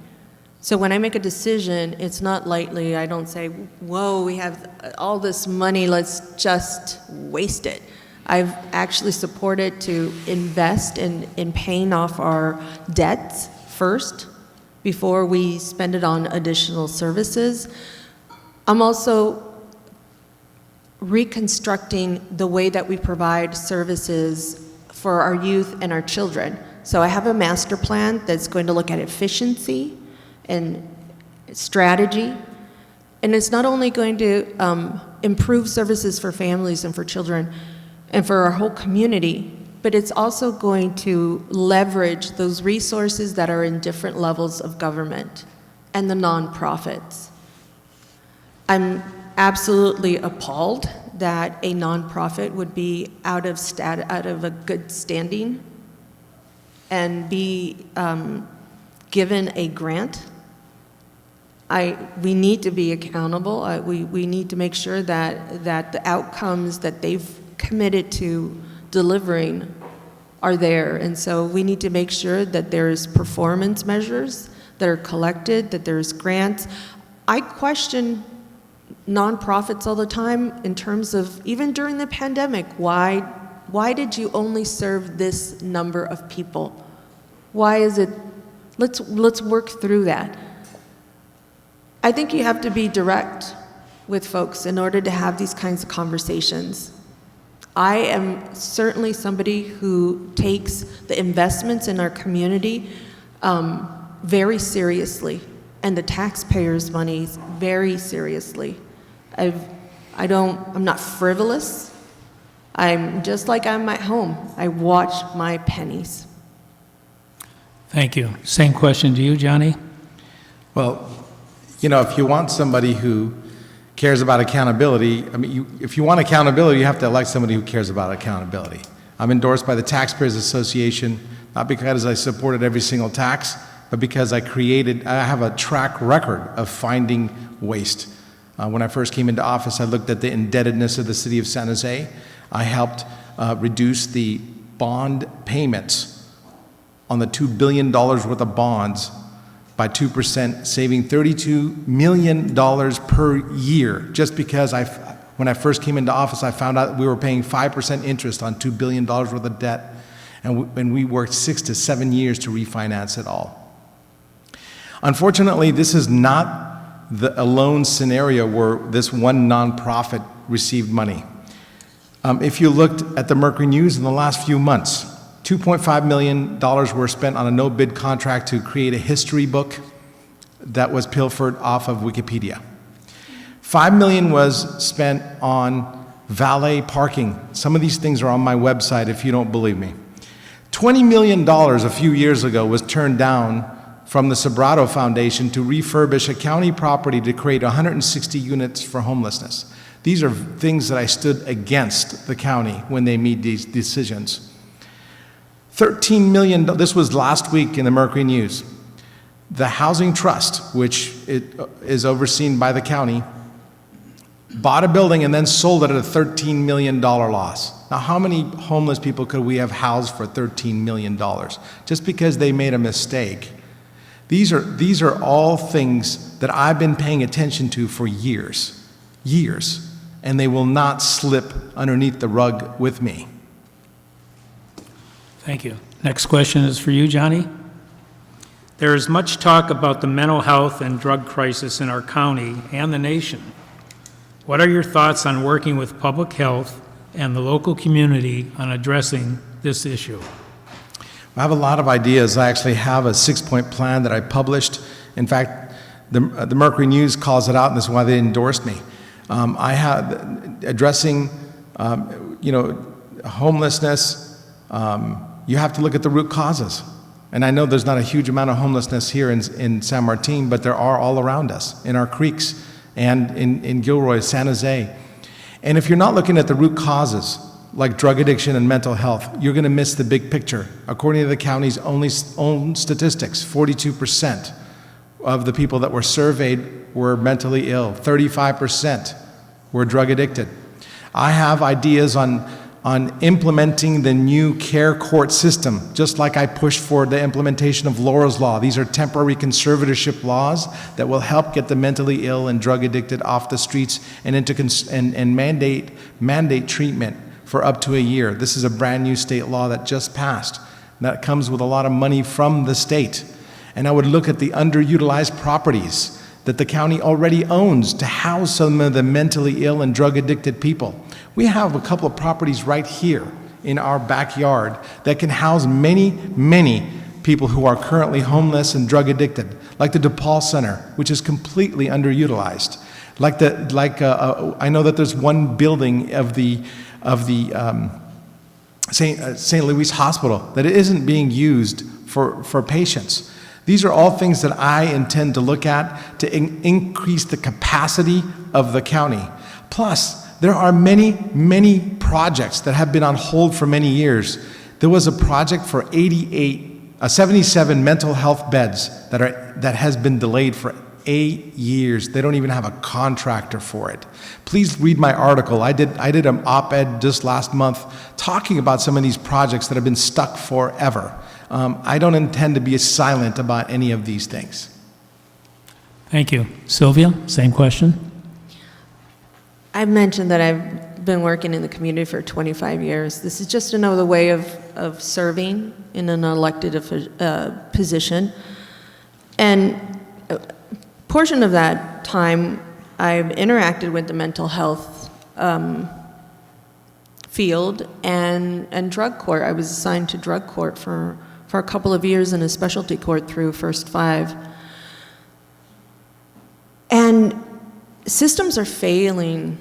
So when I make a decision, it's not lightly. I don't say, whoa, we have all this money, let's just waste it. I've actually supported to invest in paying off our debts first before we spend it on additional services. I'm also reconstructing the way that we provide services for our youth and our children. So I have a master plan that's going to look at efficiency and strategy. And it's not only going to improve services for families and for children and for our whole community, but it's also going to leverage those resources that are in different levels of government and the nonprofits. I'm absolutely appalled that a nonprofit would be out of a good standing and be given a grant. We need to be accountable. We need to make sure that the outcomes that they've committed to delivering are there. And so we need to make sure that there's performance measures that are collected, that there's grants. I question nonprofits all the time in terms of, even during the pandemic, why did you only serve this number of people? Why is it? Let's work through that. I think you have to be direct with folks in order to have these kinds of conversations. I am certainly somebody who takes the investments in our community very seriously, and the taxpayers' monies very seriously. I'm not frivolous. I'm just like I'm at home. I watch my pennies. Thank you. Same question to you, Johnny. Well, if you want somebody who cares about accountability, if you want accountability, you have to elect somebody who cares about accountability. I'm endorsed by the Taxpayers Association, not because I supported every single tax, but because I have a track record of finding waste. When I first came into office, I looked at the indebtedness of the city of San Jose. I helped reduce the bond payments on the $2 billion worth of bonds by 2%, saving $32 million per year, just because when I first came into office, I found out we were paying 5% interest on $2 billion worth of debt, and we worked 6 to 7 years to refinance it all. Unfortunately, this is not the alone scenario where this one nonprofit received money. If you looked at the Mercury News in the last few months, $2.5 million were spent on a no-bid contract to create a history book that was pilfered off of Wikipedia. $5 million was spent on valet parking. Some of these things are on my website if you don't believe me. $20 million a few years ago was turned down from the Sobrato Foundation to refurbish a county property to create 160 units for homelessness. These are things that I stood against the county when they made these decisions. $13 million, this was last week in the Mercury News. The Housing Trust, which is overseen by the county, bought a building and then sold it at a $13 million loss. Now, how many homeless people could we have housed for $13 million? Just because they made a mistake. These are all things that I've been paying attention to for years, and they will not slip underneath the rug with me. Thank you. Next question is for you, Johnny. There is much talk about the mental health and drug crisis in our county and the nation. What are your thoughts on working with public health and the local community on addressing this issue? I have a lot of ideas. I actually have a 6-point plan that I published. In fact, the Mercury News calls it out, and this is why they endorsed me. I have addressing, homelessness. You have to look at the root causes. And I know there's not a huge amount of homelessness here in San Martin, but there are all around us, in our creeks and in Gilroy, San Jose. And if you're not looking at the root causes, like drug addiction and mental health, you're going to miss the big picture. According to the county's own statistics, 42% of the people that were surveyed were mentally ill. 35% were drug addicted. I have ideas on implementing the new care court system, just like I pushed for the implementation of Laura's Law. These are temporary conservatorship laws that will help get the mentally ill and drug addicted off the streets and and mandate treatment for up to a year. This is a brand new state law that just passed. That comes with a lot of money from the state. And I would look at the underutilized properties that the county already owns to house some of the mentally ill and drug addicted people. We have a couple of properties right here in our backyard that can house many, many people who are currently homeless and drug addicted, like the DePaul Center, which is completely underutilized. I know that there's one building of the St. Louis Hospital that isn't being used for patients. These are all things that I intend to look at to increase the capacity of the county. Plus, there are many, many projects that have been on hold for many years. There was a project for 77 mental health beds that has been delayed for 8 years. They don't even have a contractor for it. Please read my article. I did an op-ed just last month talking about some of these projects that have been stuck forever. I don't intend to be silent about any of these things. Thank you. Sylvia, same question. I mentioned that I've been working in the community for 25 years. This is just another way of serving in an elected position. And a portion of that time, I've interacted with the mental health field and drug court. I was assigned to drug court for a couple of years in a specialty court through First 5. And systems are failing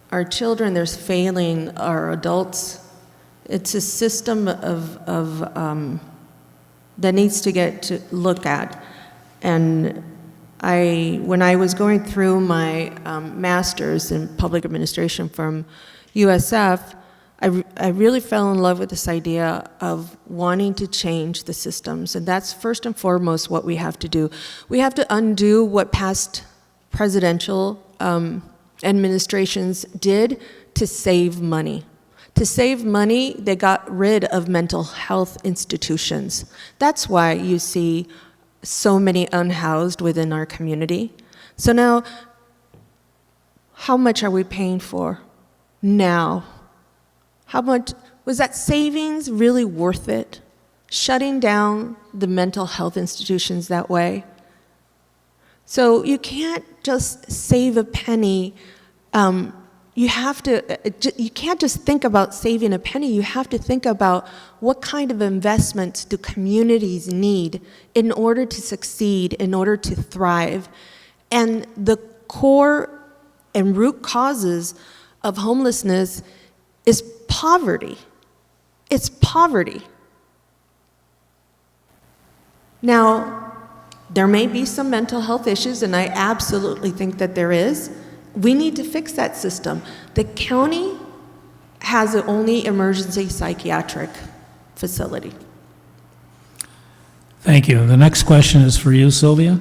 our children, there's failing our adults. It's a system that needs to get to look at. And when I was going through my master's in public administration from USF, I really fell in love with this idea of wanting to change the systems. And that's first and foremost what we have to do. We have to undo what past presidential administrations did to save money. To save money, they got rid of mental health institutions. That's why you see so many unhoused within our community. So now, how much are we paying for now? How much, was that savings really worth it? Shutting down the mental health institutions that way? So you can't just save a penny. You can't just think about saving a penny. You have to think about what kind of investments do communities need in order to succeed, in order to thrive. And the core and root causes of homelessness is poverty. It's poverty. Now, there may be some mental health issues, and I absolutely think that there is. We need to fix that system. The county has the only emergency psychiatric facility. Thank you. The next question is for you, Sylvia.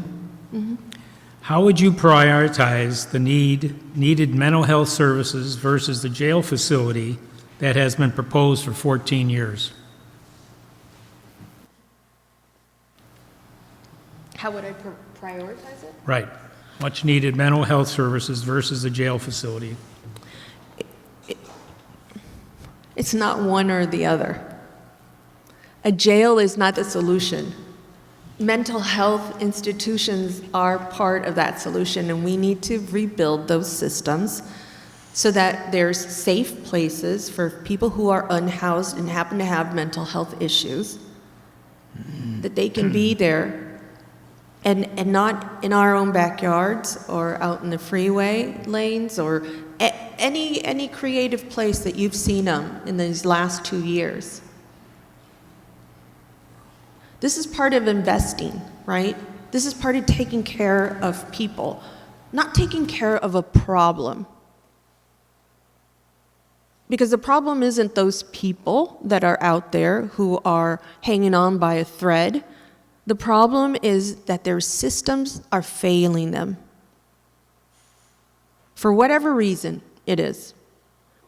How would you prioritize the needed mental health services versus the jail facility that has been proposed for 14 years? How would I prioritize it? Right. Much needed mental health services versus the jail facility. It's not one or the other. A jail is not the solution. Mental health institutions are part of that solution, and we need to rebuild those systems so that there's safe places for people who are unhoused and happen to have mental health issues, that they can be there and not in our own backyards or out in the freeway lanes or any creative place that you've seen them in these last 2 years. This is part of investing, right? This is part of taking care of people, not taking care of a problem. Because the problem isn't those people that are out there who are hanging on by a thread. The problem is that their systems are failing them. For whatever reason it is.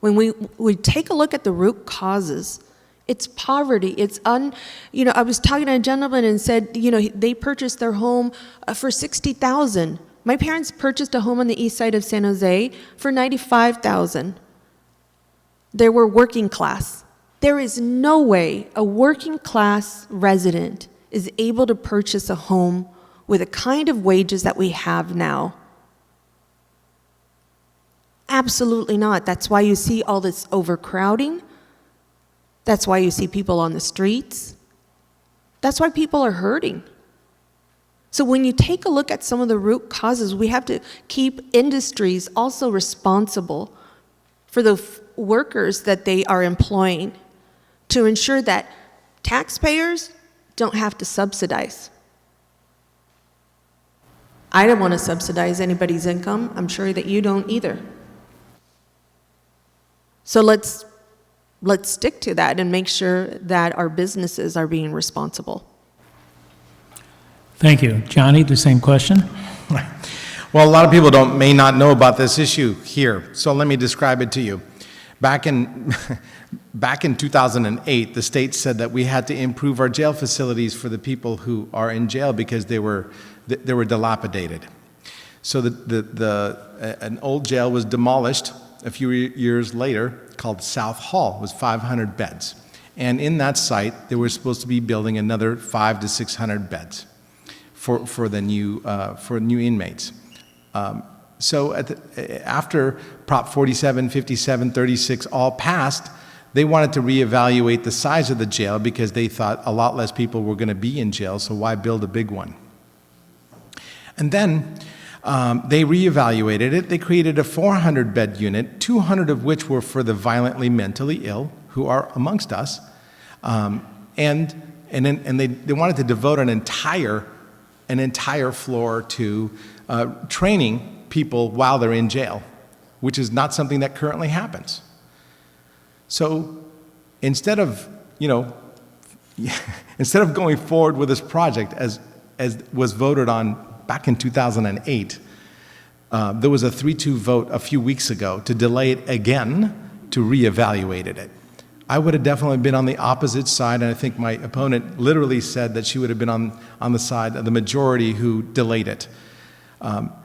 When we take a look at the root causes, it's poverty. I was talking to a gentleman and said, they purchased their home for $60,000. My parents purchased a home on the east side of San Jose for $95,000. They were working class. There is no way a working class resident is able to purchase a home with the kind of wages that we have now. Absolutely not. That's why you see all this overcrowding. That's why you see people on the streets. That's why people are hurting. So when you take a look at some of the root causes, we have to keep industries also responsible for the workers that they are employing to ensure that taxpayers don't have to subsidize. I don't want to subsidize anybody's income. I'm sure that you don't either. So let's stick to that and make sure that our businesses are being responsible. Thank you. Johnny, the same question? Well, a lot of people may not know about this issue here, so let me describe it to you. Back in 2008, the state said that we had to improve our jail facilities for the people who are in jail because they were dilapidated. So an old jail was demolished a few years later, called South Hall. It was 500 beds. And in that site, they were supposed to be building another 500 to 600 beds for new inmates. So after Prop 47, 57, 36 all passed, they wanted to reevaluate the size of the jail because they thought a lot less people were going to be in jail, so why build a big one? And then they reevaluated it. They created a 400-bed unit, 200 of which were for the violently mentally ill who are amongst us, and they wanted to devote an entire floor to training people while they're in jail, which is not something that currently happens. So instead of going forward with this project as was voted on back in 2008, there was a 3-2 vote a few weeks ago to delay it again to reevaluate it. I would have definitely been on the opposite side, and I think my opponent literally said that she would have been on the side of the majority who delayed it.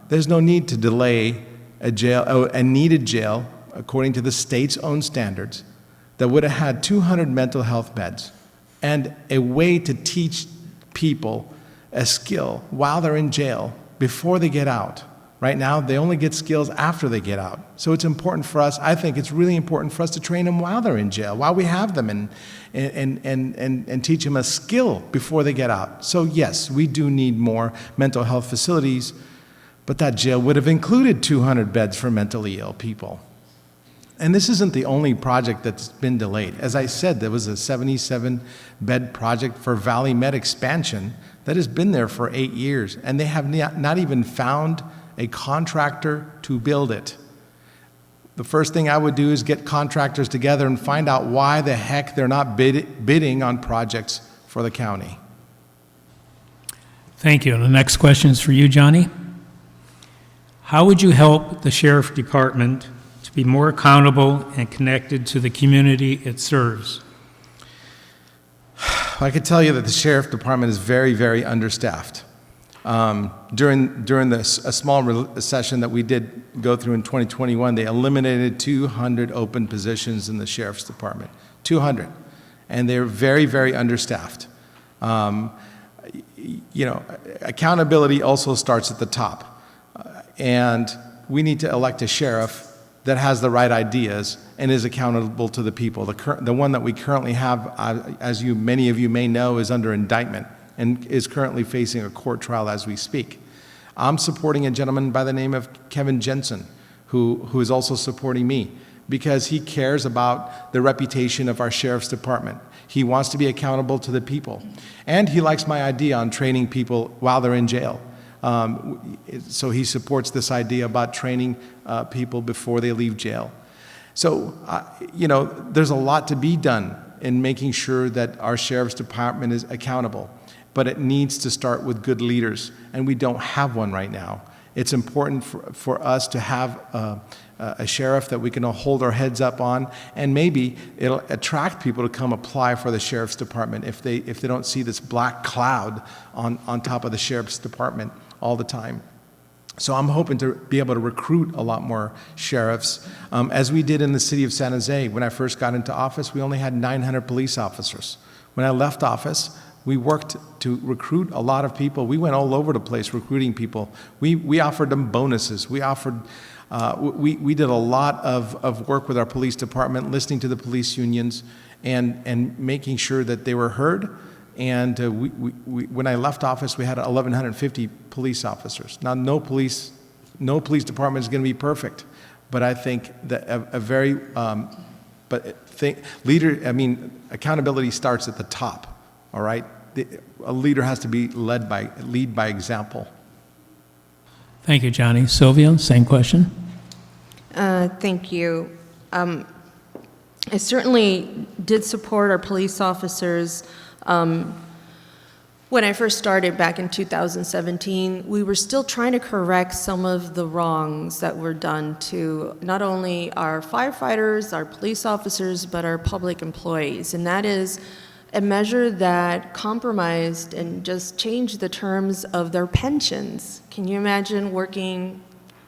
There's no need to delay a needed jail, according to the state's own standards, that would have had 200 mental health beds and a way to teach people a skill while they're in jail before they get out. Right now, they only get skills after they get out. So it's important for us, I think it's really important for us to train them while they're in jail, while we have them, and teach them a skill before they get out. So yes, we do need more mental health facilities, but that jail would have included 200 beds for mentally ill people. And this isn't the only project that's been delayed. As I said, there was a 77-bed project for Valley Med expansion that has been there for 8 years, and they have not even found a contractor to build it. The first thing I would do is get contractors together and find out why the heck they're not bidding on projects for the county. Thank you. And the next question is for you, Johnny. How would you help the sheriff department to be more accountable and connected to the community it serves? I can tell you that the sheriff department is very, very understaffed. During a small session that we did go through in 2021, they eliminated 200 open positions in the sheriff's department. 200. And they're very, very understaffed. Accountability also starts at the top. And we need to elect a sheriff that has the right ideas and is accountable to the people. The one that we currently have, as many of you may know, is under indictment and is currently facing a court trial as we speak. I'm supporting a gentleman by the name of Kevin Jensen, who is also supporting me, because he cares about the reputation of our sheriff's department. He wants to be accountable to the people. And he likes my idea on training people while they're in jail. So he supports this idea about training people before they leave jail. So, there's a lot to be done in making sure that our sheriff's department is accountable. But it needs to start with good leaders, and we don't have one right now. It's important for us to have a sheriff that we can all hold our heads up on, and maybe it'll attract people to come apply for the sheriff's department if they don't see this black cloud on top of the sheriff's department all the time. So I'm hoping to be able to recruit a lot more sheriffs, as we did in the city of San Jose. When I first got into office, we only had 900 police officers. When I left office, we worked to recruit a lot of people. We went all over the place recruiting people. We offered them bonuses. We did a lot of work with our police department, listening to the police unions and making sure that they were heard. And when I left office, we had 1,150 police officers. Now, no police department is going to be perfect, but I think that accountability starts at the top. All right, a leader has to be lead by example. Thank you, Johnny. Sylvia, same question. Thank you. I certainly did support our police officers. When I first started back in 2017, we were still trying to correct some of the wrongs that were done to not only our firefighters, our police officers, but our public employees. And that is a measure that compromised and just changed the terms of their pensions. Can you imagine working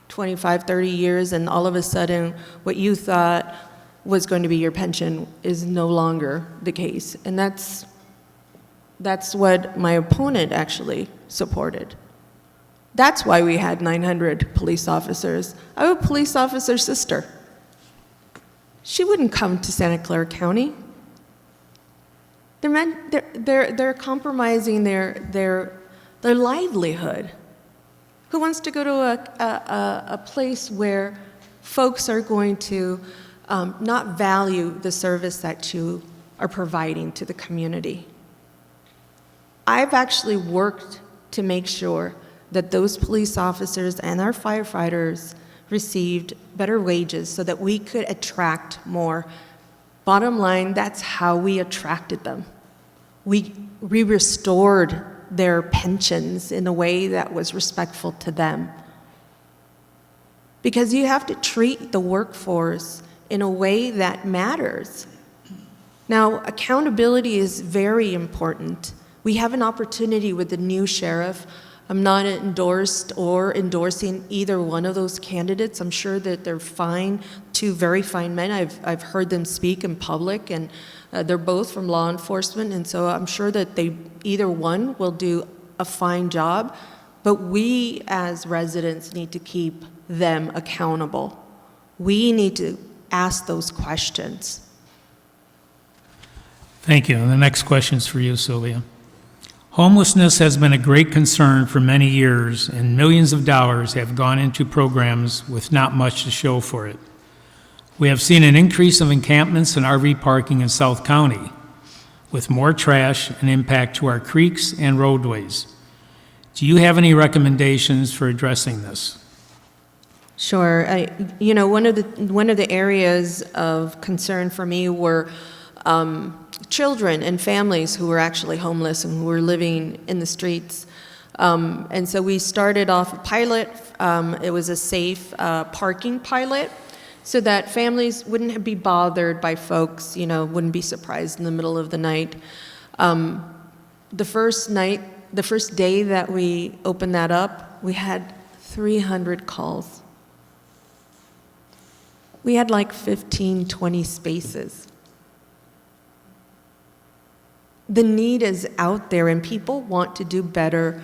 25, 30 years and all of a sudden what you thought was going to be your pension is no longer the case? And that's what my opponent actually supported. That's why we had 900 police officers. I have a police officer's sister. She wouldn't come to Santa Clara County. They're compromising their livelihood. Who wants to go to a place where folks are going to not value the service that you are providing to the community? I've actually worked to make sure that those police officers and our firefighters received better wages so that we could attract more. Bottom line, that's how we attracted them. We restored their pensions in a way that was respectful to them. Because you have to treat the workforce in a way that matters. Now, accountability is very important. We have an opportunity with the new sheriff. I'm not endorsing either one of those candidates. I'm sure that they're fine, two very fine men. I've heard them speak in public, and they're both from law enforcement, and so I'm sure that either one will do a fine job. But we as residents need to keep them accountable. We need to ask those questions. Thank you. And the next question is for you, Sylvia. Homelessness has been a great concern for many years, and millions of dollars have gone into programs with not much to show for it. We have seen an increase of encampments and RV parking in South County, with more trash and impact to our creeks and roadways. Do you have any recommendations for addressing this? Sure. One of the areas of concern for me were children and families who were actually homeless and who were living in the streets. And so we started off a pilot. It was a safe parking pilot, so that families wouldn't be bothered by folks, wouldn't be surprised in the middle of the night. The first day that we opened that up, we had 300 calls. We had like 15, 20 spaces. The need is out there, and people want to do better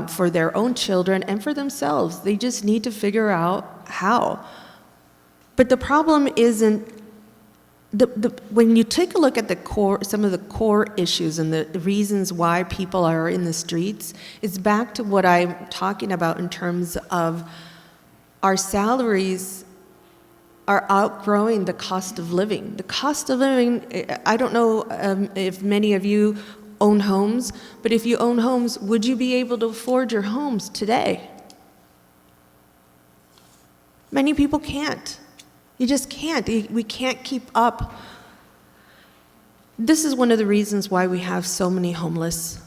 for their own children and for themselves. They just need to figure out how. But the problem isn't, when you take a look at some of the core issues and the reasons why people are in the streets, it's back to what I'm talking about in terms of our salaries are outgrowing the cost of living. The cost of living, I don't know if many of you own homes, but if you own homes, would you be able to afford your homes today? Many people can't. You just can't. We can't keep up. This is one of the reasons why we have so many homeless.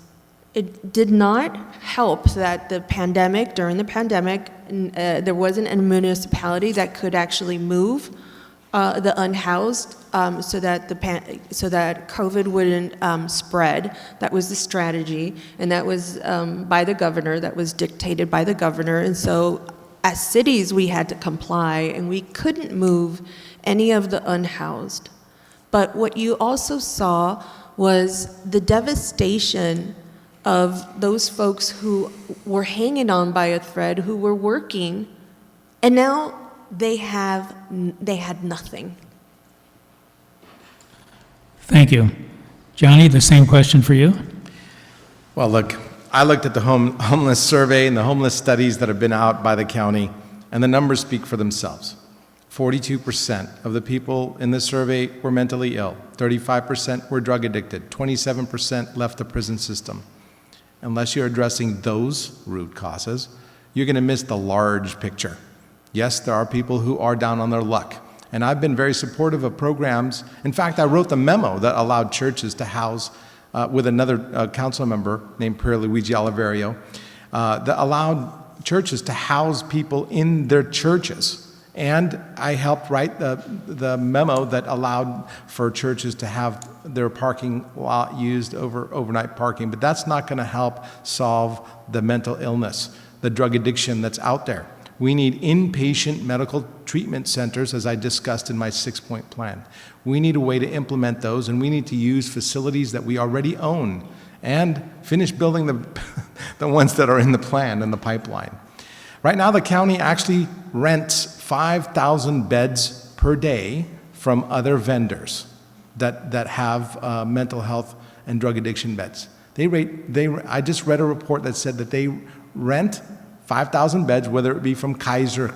It did not help that during the pandemic, there wasn't a municipality that could actually move the unhoused so that COVID wouldn't spread. That was the strategy, and that was by the governor. That was dictated by the governor, and so as cities, we had to comply, and we couldn't move any of the unhoused. But what you also saw was the devastation of those folks who were hanging on by a thread, who were working, and now they had nothing. Thank you. Johnny, the same question for you. Well, look, I looked at the homeless survey and the homeless studies that have been out by the county, and the numbers speak for themselves. 42% of the people in this survey were mentally ill. 35% were drug addicted. 27% left the prison system. Unless you're addressing those root causes, you're going to miss the large picture. Yes, there are people who are down on their luck, and I've been very supportive of programs. In fact, I wrote the memo that allowed churches to house with another council member named Luigi Oliverio, that allowed churches to house people in their churches. And I helped write the memo that allowed for churches to have their parking lot used over overnight parking. But that's not going to help solve the mental illness, the drug addiction that's out there. We need inpatient medical treatment centers, as I discussed in my 6-point plan. We need a way to implement those, and we need to use facilities that we already own and finish building the ones that are in the plan and the pipeline. Right now, the county actually rents 5,000 beds per day from other vendors that have mental health and drug addiction beds. I just read a report that said that they rent 5,000 beds, whether it be from Kaiser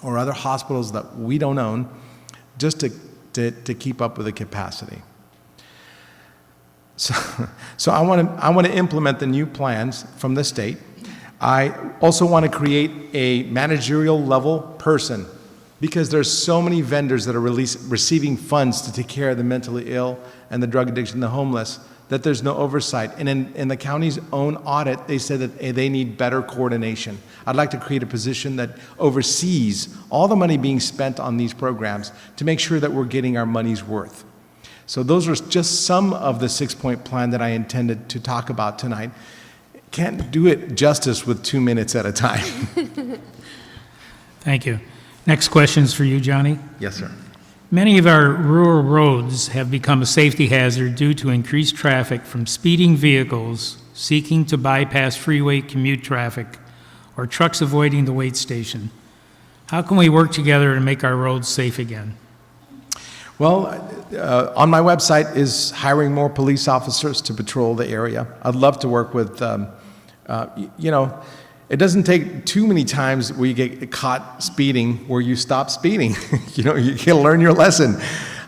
or other hospitals that we don't own, just to keep up with the capacity. So I want to implement the new plans from the state. I also want to create a managerial level person, because there's so many vendors that are receiving funds to take care of the mentally ill and the drug addiction, the homeless, that there's no oversight. And in the county's own audit, they said that they need better coordination. I'd like to create a position that oversees all the money being spent on these programs to make sure that we're getting our money's worth. So those are just some of the 6-point plan that I intended to talk about tonight. Can't do it justice with 2 minutes at a time. Thank you. Next question's for you, Johnny. Yes, sir. Many of our rural roads have become a safety hazard due to increased traffic from speeding vehicles seeking to bypass freeway commute traffic or trucks avoiding the wait station. How can we work together to make our roads safe again? Well, on my website is hiring more police officers to patrol the area. I'd love to work with, it doesn't take too many times where you get caught speeding where you stop speeding. You gotta learn your lesson.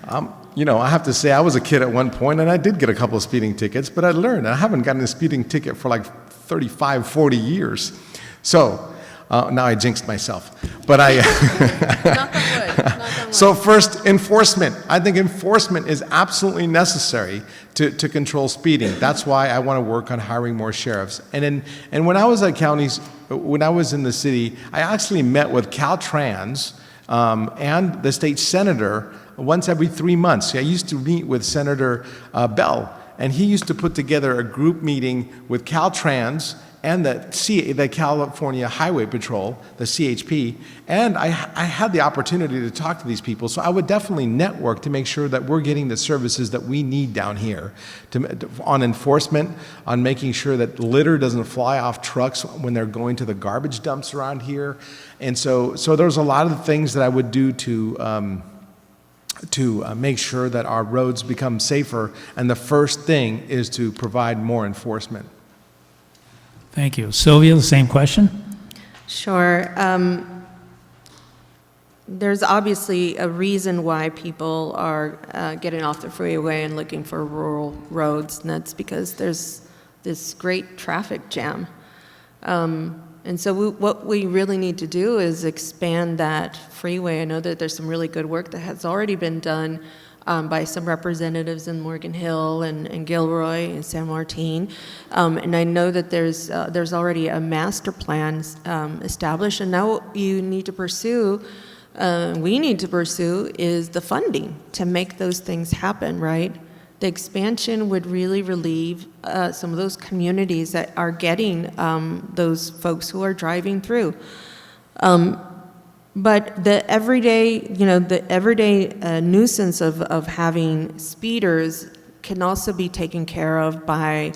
I have to say, I was a kid at one point and I did get a couple of speeding tickets, but I learned. I haven't gotten a speeding ticket for like 35, 40 years. So, now I jinxed myself. But Knock on wood. So first, enforcement. I think enforcement is absolutely necessary to control speeding. That's why I want to work on hiring more sheriffs. And when I was at counties, when I was in the city, I actually met with Caltrans and the state senator once every 3 months. I used to meet with Senator Bell, and he used to put together a group meeting with Caltrans and the California Highway Patrol, the CHP, and I had the opportunity to talk to these people. So I would definitely network to make sure that we're getting the services that we need down here on enforcement, on making sure that litter doesn't fly off trucks when they're going to the garbage dumps around here. And so there's a lot of things that I would do to make sure that our roads become safer, and the first thing is to provide more enforcement. Thank you. Sylvia, the same question? Sure. There's obviously a reason why people are getting off the freeway and looking for rural roads, and that's because there's this great traffic jam. And so what we really need to do is expand that freeway. I know that there's some really good work that has already been done by some representatives in Morgan Hill and Gilroy and San Martin. And I know that there's already a master plan established, and now what you need to pursue, we need to pursue, is the funding to make those things happen, right? The expansion would really relieve some of those communities that are getting those folks who are driving through. But the everyday, nuisance of having speeders can also be taken care of by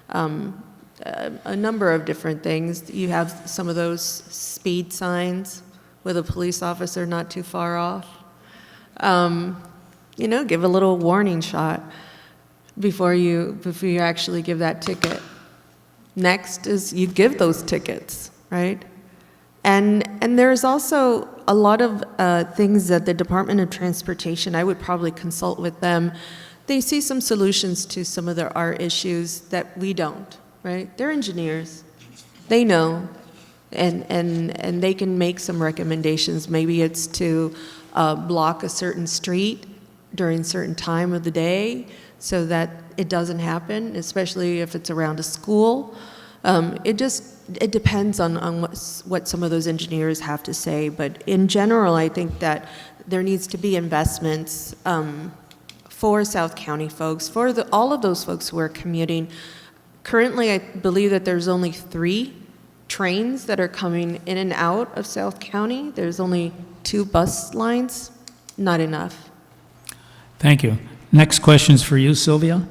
a number of different things. You have some of those speed signs with a police officer not too far off. Give a little warning shot before you actually give that ticket. Next is you give those tickets, right? And there's also a lot of things that the Department of Transportation, I would probably consult with them. They see some solutions to some of our issues that we don't, right? They're engineers. They know, and they can make some recommendations. Maybe it's to block a certain street during a certain time of the day so that it doesn't happen, especially if it's around a school. It depends on what some of those engineers have to say, but in general, I think that there needs to be investments for South County folks, for all of those folks who are commuting. Currently, I believe that there's only 3 trains that are coming in and out of South County. There's only 2 bus lines, not enough. Thank you. Next question's for you, Sylvia.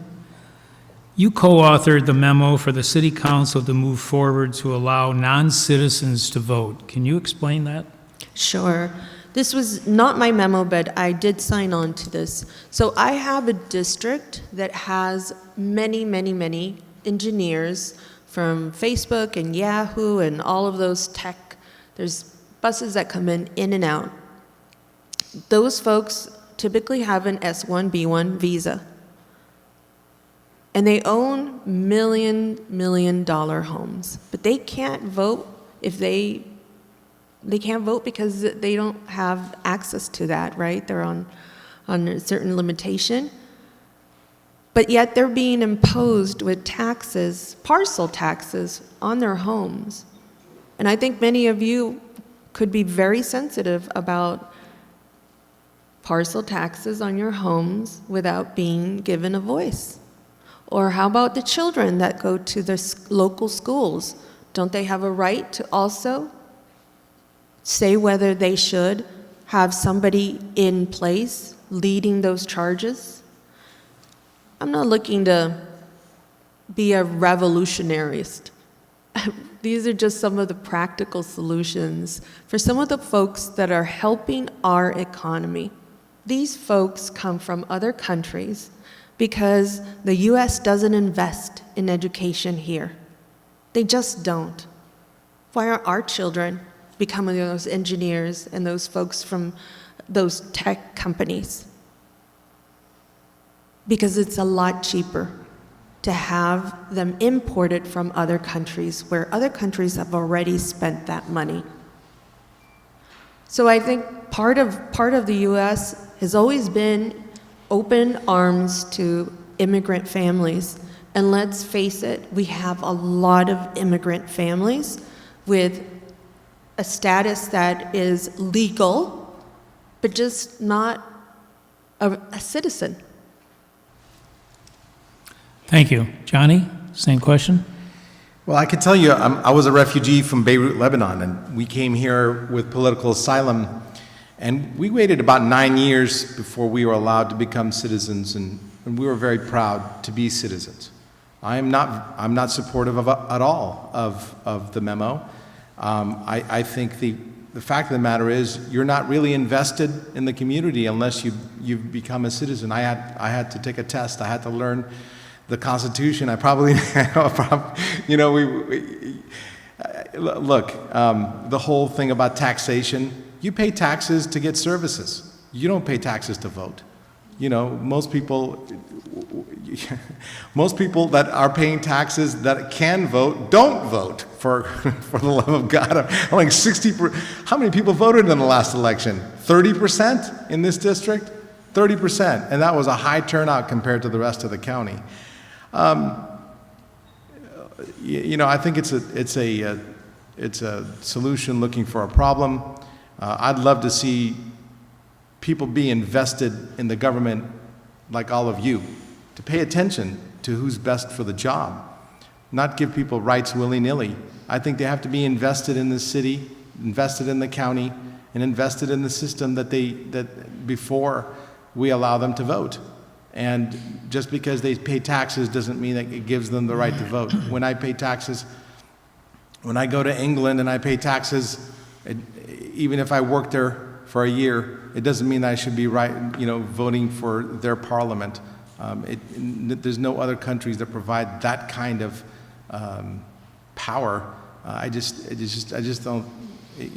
You co-authored the memo for the City Council to move forward to allow non-citizens to vote. Can you explain that? Sure. This was not my memo, but I did sign on to this. So I have a district that has many, many, many engineers from Facebook and Yahoo and all of those tech. There's buses that come in and out. Those folks typically have an S1, B1 visa. And they own million dollar homes, but they can't vote if they can't vote because they don't have access to that, right? They're on a certain limitation. But yet they're being imposed with taxes, parcel taxes on their homes. And I think many of you could be very sensitive about parcel taxes on your homes without being given a voice. Or how about the children that go to the local schools? Don't they have a right to also say whether they should have somebody in place leading those charges? I'm not looking to be a revolutionarist. These are just some of the practical solutions for some of the folks that are helping our economy. These folks come from other countries because the U.S. doesn't invest in education here. They just don't. Why aren't our children becoming those engineers and those folks from those tech companies? Because it's a lot cheaper to have them imported from other countries where other countries have already spent that money. So I think part of the U.S. has always been open arms to immigrant families. And let's face it, we have a lot of immigrant families with a status that is legal, but just not a citizen. Thank you. Johnny, same question? Well, I can tell you, I was a refugee from Beirut, Lebanon, and we came here with political asylum, and we waited about 9 years before we were allowed to become citizens, and we were very proud to be citizens. I'm not supportive at all of the memo. I think the fact of the matter is you're not really invested in the community unless you've become a citizen. I had to take a test. I had to learn the Constitution. I probably, you know, look, the whole thing about taxation, you pay taxes to get services. You don't pay taxes to vote. You know, most people that are paying taxes that can vote don't vote, for the love of God. Like 60%, how many people voted in the last election? 30% in this district? 30%, and that was a high turnout compared to the rest of the county. You know, I think it's a solution looking for a problem. I'd love to see people be invested in the government like all of you, to pay attention to who's best for the job, not give people rights willy-nilly. I think they have to be invested in the city, invested in the county, and invested in the system that before we allow them to vote. And just because they pay taxes doesn't mean that it gives them the right to vote. When I pay taxes, when I go to England and I pay taxes, even if I work there for a year, it doesn't mean I should be voting for their parliament. There's no other countries that provide that kind of power. I just don't.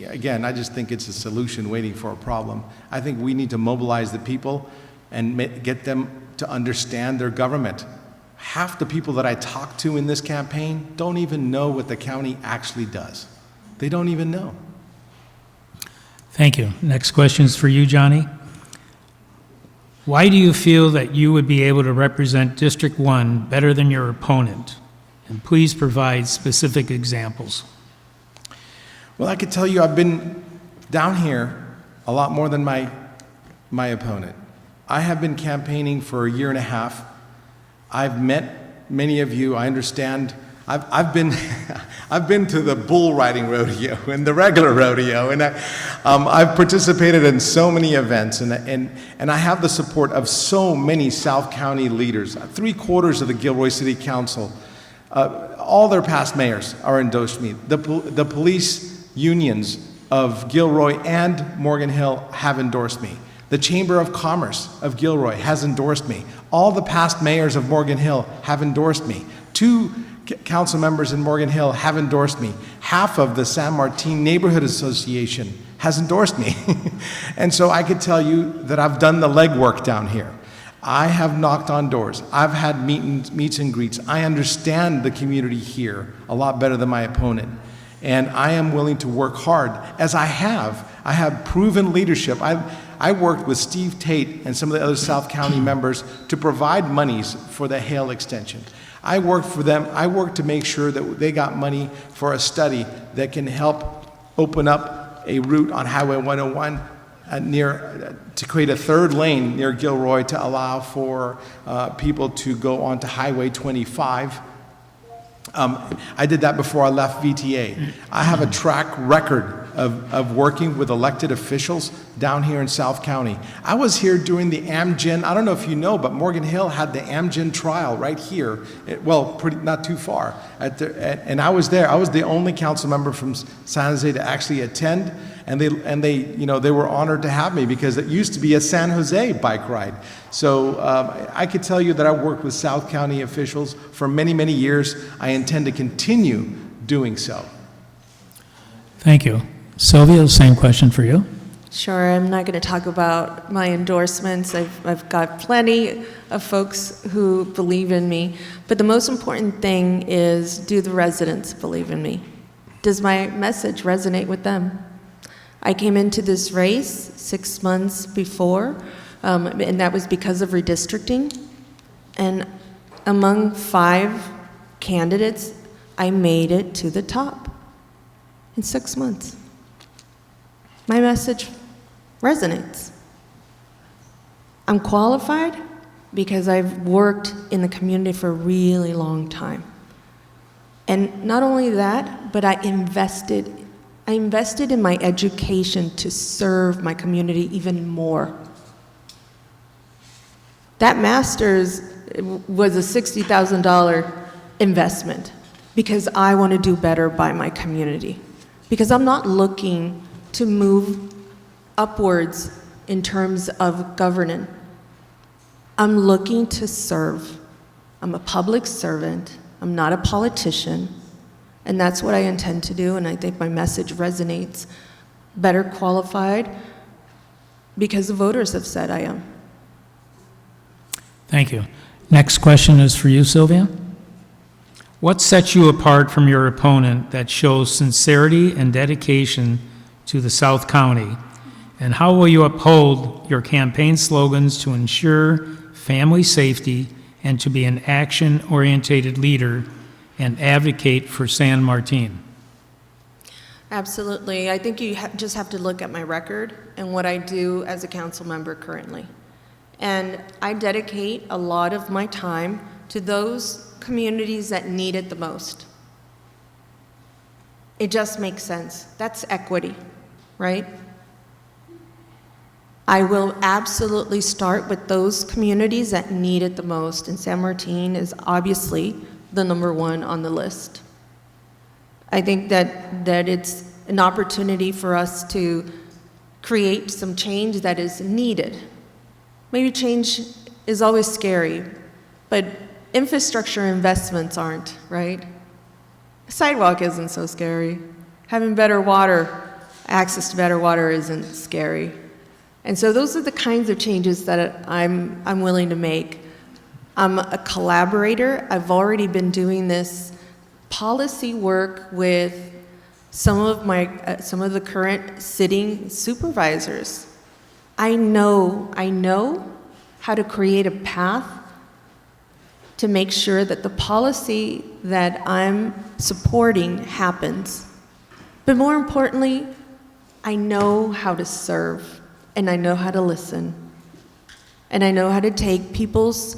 Again, I just think it's a solution waiting for a problem. I think we need to mobilize the people and get them to understand their government. Half the people that I talk to in this campaign don't even know what the county actually does. They don't even know. Thank you. Next question is for you, Johnny. Why do you feel that you would be able to represent District 1 better than your opponent? And please provide specific examples. Well, I could tell you I've been down here a lot more than my opponent. I have been campaigning for a year and a half. I've met many of you. I understand. I've been I've been to the bull riding rodeo and the regular rodeo, and I've participated in so many events, and I have the support of so many South County leaders. 3/4 of the Gilroy City Council, all their past mayors are endorsed me. The police unions of Gilroy and Morgan Hill have endorsed me. The Chamber of Commerce of Gilroy has endorsed me. All the past mayors of Morgan Hill have endorsed me. 2 council members in Morgan Hill have endorsed me. Half of the San Martin Neighborhood Association has endorsed me. And so I could tell you that I've done the legwork down here. I have knocked on doors. I've had meets and greets. I understand the community here a lot better than my opponent. And I am willing to work hard, as I have. I have proven leadership. I worked with Steve Tate and some of the other South County members to provide monies for the Hale extension. I worked for them. I worked to make sure that they got money for a study that can help open up a route on Highway 101 to create a 3rd lane near Gilroy to allow for people to go onto Highway 25. I did that before I left VTA. I have a track record of working with elected officials down here in South County. I was here during the Amgen, I don't know if you know, but Morgan Hill had the Amgen trial right here, not too far. And I was there. I was the only council member from San Jose to actually attend, and they were honored to have me because it used to be a San Jose bike ride. So I could tell you that I worked with South County officials for many, many years. I intend to continue doing so. Thank you. Sylvia, the same question for you. Sure, I'm not going to talk about my endorsements. I've got plenty of folks who believe in me. But the most important thing is, do the residents believe in me? Does my message resonate with them? I came into this race 6 months before, and that was because of redistricting. And among 5 candidates, I made it to the top in 6 months. My message resonates. I'm qualified because I've worked in the community for a really long time. And not only that, but I invested in my education to serve my community even more. That master's was a $60,000 investment because I want to do better by my community. Because I'm not looking to move upwards in terms of governance. I'm looking to serve. I'm a public servant. I'm not a politician. And that's what I intend to do, and I think my message resonates. Better qualified because the voters have said I am. Thank you. Next question is for you, Sylvia. What sets you apart from your opponent that shows sincerity and dedication to the South County? And how will you uphold your campaign slogans to ensure family safety and to be an action-oriented leader and advocate for San Martin? Absolutely. I think you just have to look at my record and what I do as a council member currently. And I dedicate a lot of my time to those communities that need it the most. It just makes sense. That's equity, right? I will absolutely start with those communities that need it the most, and San Martin is obviously the #1 on the list. I think that it's an opportunity for us to create some change that is needed. Maybe change is always scary, but infrastructure investments aren't, right? A sidewalk isn't so scary. Having better water, access to better water isn't scary. And so those are the kinds of changes that I'm willing to make. I'm a collaborator. I've already been doing this policy work with some of the current sitting supervisors. I know how to create a path to make sure that the policy that I'm supporting happens. But more importantly, I know how to serve, and I know how to listen. And I know how to take people's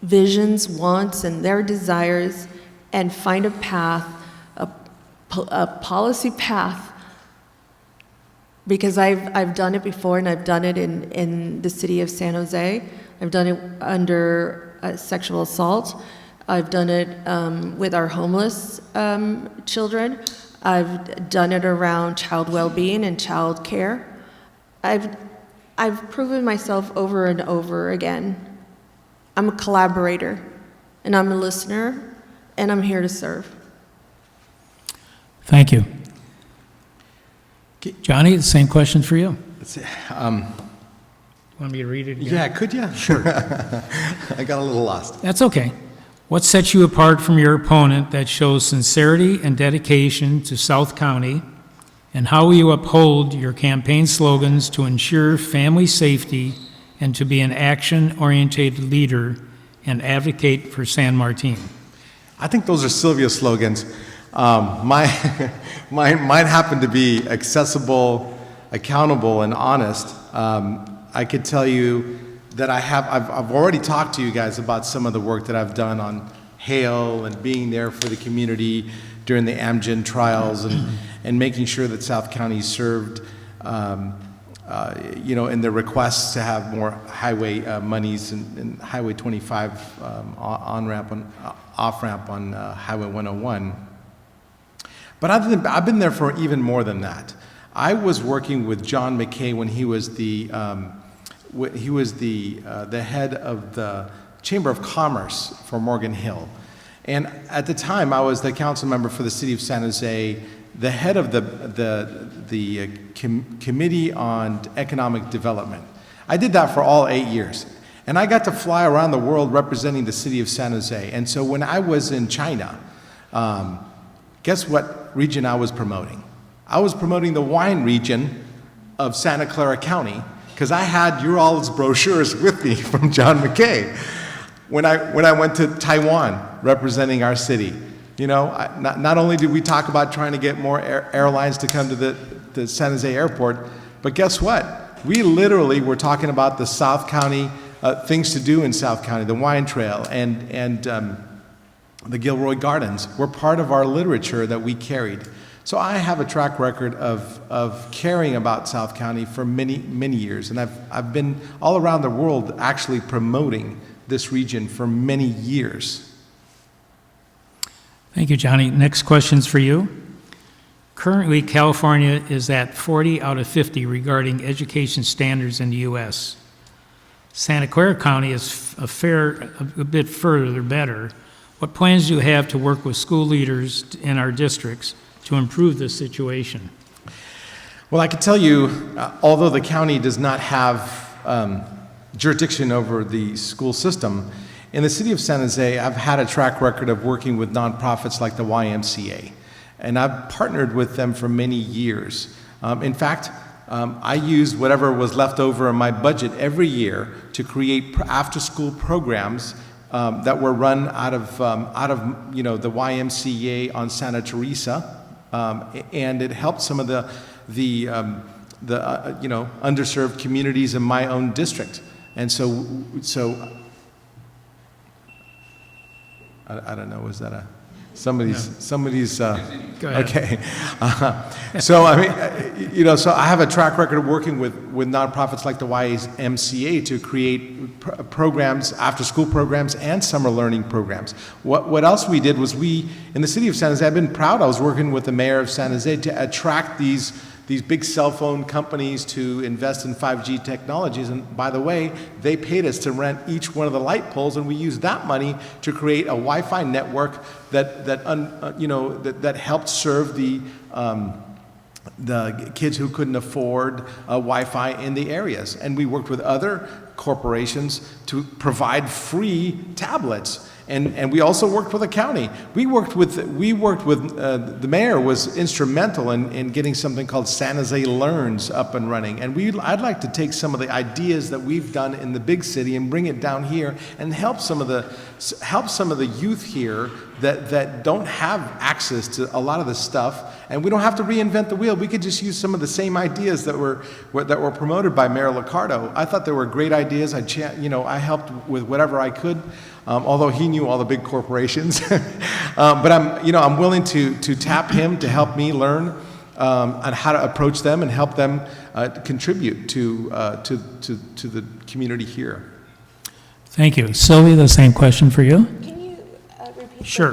visions, wants, and their desires and find a path, a policy path, because I've done it before, and I've done it in the city of San Jose. I've done it under sexual assault. I've done it with our homeless children. I've done it around child well-being and child care. I've proven myself over and over again. I'm a collaborator, and I'm a listener, and I'm here to serve. Thank you. Johnny, the same question for you. Want me to read it again? Yeah, could you? Sure. I got a little lost. That's okay. What sets you apart from your opponent that shows sincerity and dedication to South County? And how will you uphold your campaign slogans to ensure family safety and to be an action-oriented leader and advocate for San Martin? I think those are Sylvia's slogans. Mine happen to be accessible, accountable, and honest. I could tell you that I've already talked to you guys about some of the work that I've done on Hale and being there for the community during the Amgen trials and making sure that South County served, in the requests to have more highway monies and Highway 25 on-ramp and off-ramp on Highway 101. But I've been there for even more than that. I was working with John McKay when he was the head of the Chamber of Commerce for Morgan Hill. And at the time, I was the council member for the city of San Jose, the head of the Committee on Economic Development. I did that for all 8 years. And I got to fly around the world representing the city of San Jose. And so when I was in China, guess what region I was promoting? I was promoting the wine region of Santa Clara County, because I had your all's brochures with me from John McKay when I went to Taiwan representing our city. You know, not only did we talk about trying to get more airlines to come to the San Jose airport, but guess what? We literally were talking about the South County, things to do in South County, the Wine Trail and the Gilroy Gardens were part of our literature that we carried. So I have a track record of caring about South County for many, many years, and I've been all around the world actually promoting this region for many years. Thank you, Johnny. Next question's for you. Currently, California is at 40 out of 50 regarding education standards in the U.S. Santa Clara County is a bit further better. What plans do you have to work with school leaders in our districts to improve this situation? Well, I can tell you, although the county does not have jurisdiction over the school system, in the city of San Jose, I've had a track record of working with nonprofits like the YMCA, and I've partnered with them for many years. In fact, I used whatever was left over in my budget every year to create after-school programs that were run out of the YMCA on Santa Teresa, and it helped some of the underserved communities in my own district. And so I don't know, was that somebody's Go ahead. okay. So I mean, so I have a track record of working with nonprofits like the YMCA to create programs, after school programs and summer learning programs. What else we did was in the city of San Jose, I've been proud, I was working with the mayor of San Jose to attract these big cell phone companies to invest in 5G technologies. And by the way, they paid us to rent each one of the light poles, and we used that money to create a Wi-Fi network that helped serve the kids who couldn't afford Wi-Fi in the areas. And we worked with other corporations to provide free tablets. And we also worked with the county. We worked with the mayor was instrumental in getting something called San Jose Learns up and running. And I'd like to take some of the ideas that we've done in the big city and bring it down here and help some of the youth here that don't have access to a lot of this stuff. And we don't have to reinvent the wheel. We could just use some of the same ideas that were promoted by Mayor Liccardo. I thought they were great ideas. I helped with whatever I could. Although he knew all the big corporations, but I'm willing to tap him to help me learn on how to approach them and help them contribute to the community here. Thank you. Sylvia, the same question for you. Can you repeat Sure.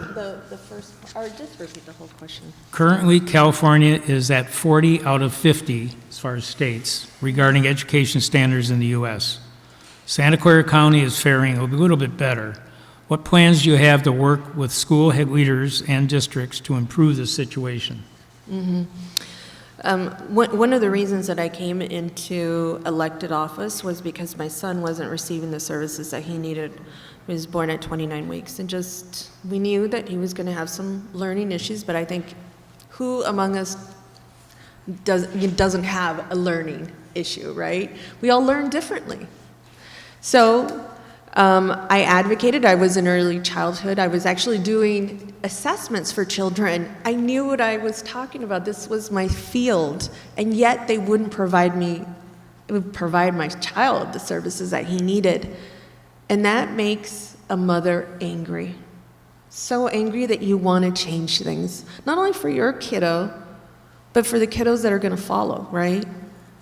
the first, or just repeat the whole question? Currently, California is at 40 out of 50, as far as states, regarding education standards in the U.S. Santa Clara County is faring a little bit better. What plans do you have to work with school head leaders and districts to improve the situation? One of the reasons that I came into elected office was because my son wasn't receiving the services that he needed. He was born at 29 weeks, and we knew that he was going to have some learning issues, but I think who among us doesn't have a learning issue, right? We all learn differently. So I advocated. I was in early childhood. I was actually doing assessments for children. I knew what I was talking about. This was my field, and yet they wouldn't provide my child the services that he needed. And that makes a mother angry. So angry that you want to change things, not only for your kiddo, but for the kiddos that are going to follow, right?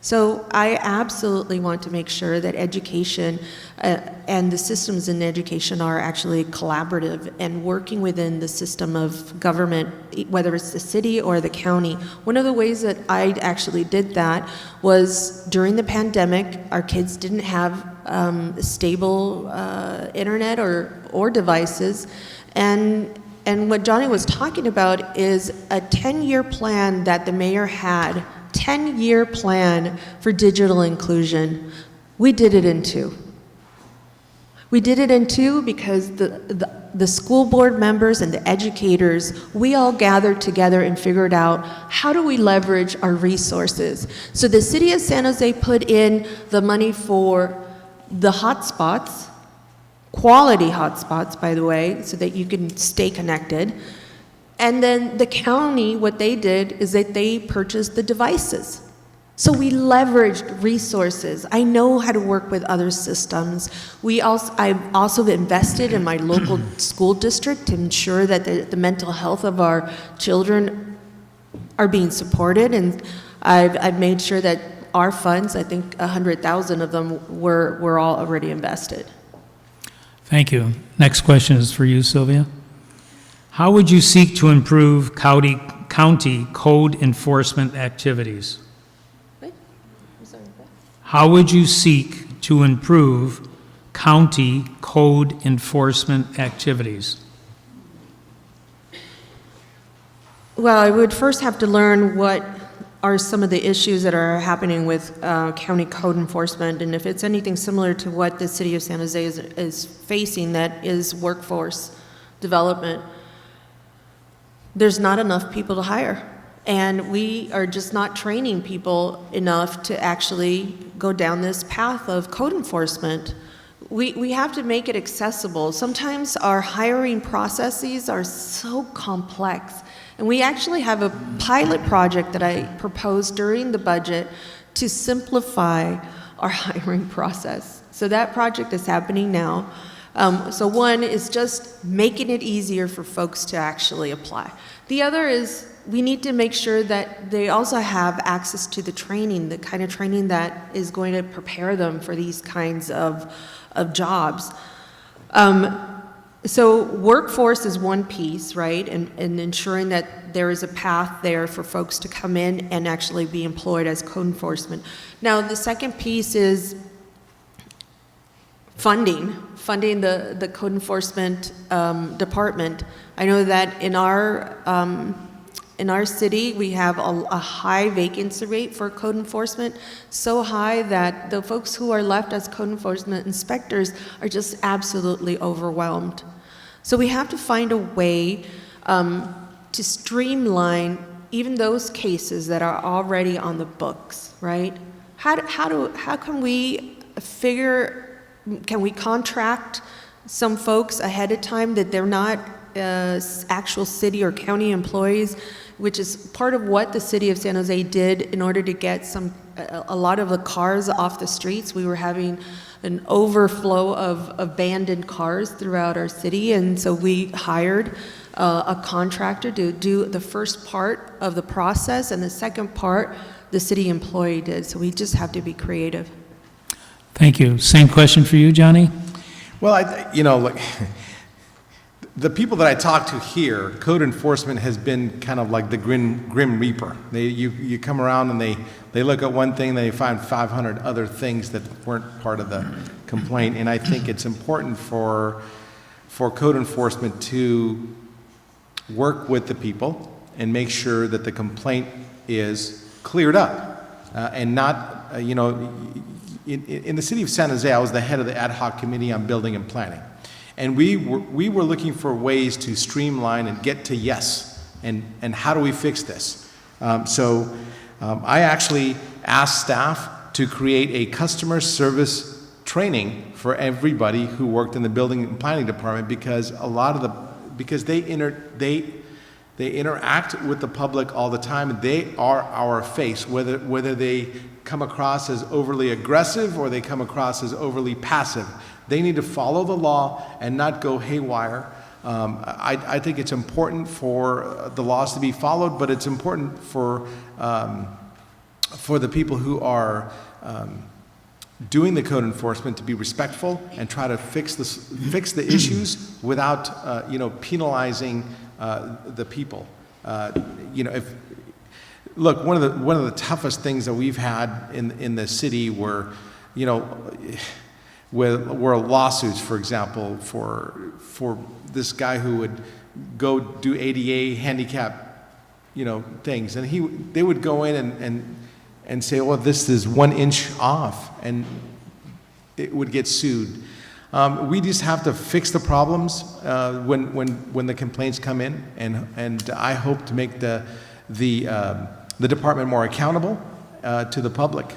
So I absolutely want to make sure that education and the systems in education are actually collaborative and working within the system of government, whether it's the city or the county. One of the ways that I actually did that was during the pandemic, our kids didn't have stable internet or devices. And what Johnny was talking about is a 10-year plan that the mayor had, 10-year plan for digital inclusion. We did it in 2. We did it in 2 because the school board members and the educators, we all gathered together and figured out how do we leverage our resources. So the city of San Jose put in the money for the hotspots, quality hotspots, by the way, so that you can stay connected. And then the county, what they did is that they purchased the devices. So we leveraged resources. I know how to work with other systems. I've also invested in my local school district to ensure that the mental health of our children are being supported. And I've made sure that our funds, I think 100,000 of them were all already invested. Thank you. Next question is for you, Sylvia. How would you seek to improve county code enforcement activities? How would you seek to improve county code enforcement activities? Well, I would first have to learn what are some of the issues that are happening with county code enforcement, and if it's anything similar to what the city of San Jose is facing, that is workforce development. There's not enough people to hire, and we are just not training people enough to actually go down this path of code enforcement. We have to make it accessible. Sometimes our hiring processes are so complex. And we actually have a pilot project that I proposed during the budget to simplify our hiring process. So that project is happening now. So one is just making it easier for folks to actually apply. The other is we need to make sure that they also have access to the training, the kind of training that is going to prepare them for these kinds of jobs. So workforce is one piece, right? And ensuring that there is a path there for folks to come in and actually be employed as code enforcement. Now, the second piece is funding the code enforcement department. I know that in our city, we have a high vacancy rate for code enforcement, so high that the folks who are left as code enforcement inspectors are just absolutely overwhelmed. So we have to find a way to streamline even those cases that are already on the books, right? How can we can we contract some folks ahead of time that they're not actual city or county employees, which is part of what the city of San Jose did in order to get a lot of the cars off the streets. We were having an overflow of abandoned cars throughout our city, and so we hired a contractor to do the first part of the process, and the second part the city employee did. So we just have to be creative. Thank you. Same question for you, Johnny? Well, the people that I talk to here, code enforcement has been kind of like the grim reaper. You come around and they look at one thing, they find 500 other things that weren't part of the complaint. And I think it's important for code enforcement to work with the people and make sure that the complaint is cleared up and not, in the city of San Jose, I was the head of the ad hoc committee on building and planning. And we were looking for ways to streamline and get to yes, and how do we fix this? I actually asked staff to create a customer service training for everybody who worked in the building and planning department, because because they interact with the public all the time. They are our face, whether they come across as overly aggressive or they come across as overly passive. They need to follow the law and not go haywire. I think it's important for the laws to be followed, but it's important for the people who are doing the code enforcement to be respectful and try to fix the issues without penalizing the people. Look, one of the toughest things that we've had in the city were lawsuits, for example, for this guy who would go do ADA handicap, things, and they would go in and say, well, this is 1 inch off, and it would get sued. We just have to fix the problems when the complaints come in, and I hope to make the department more accountable to the public.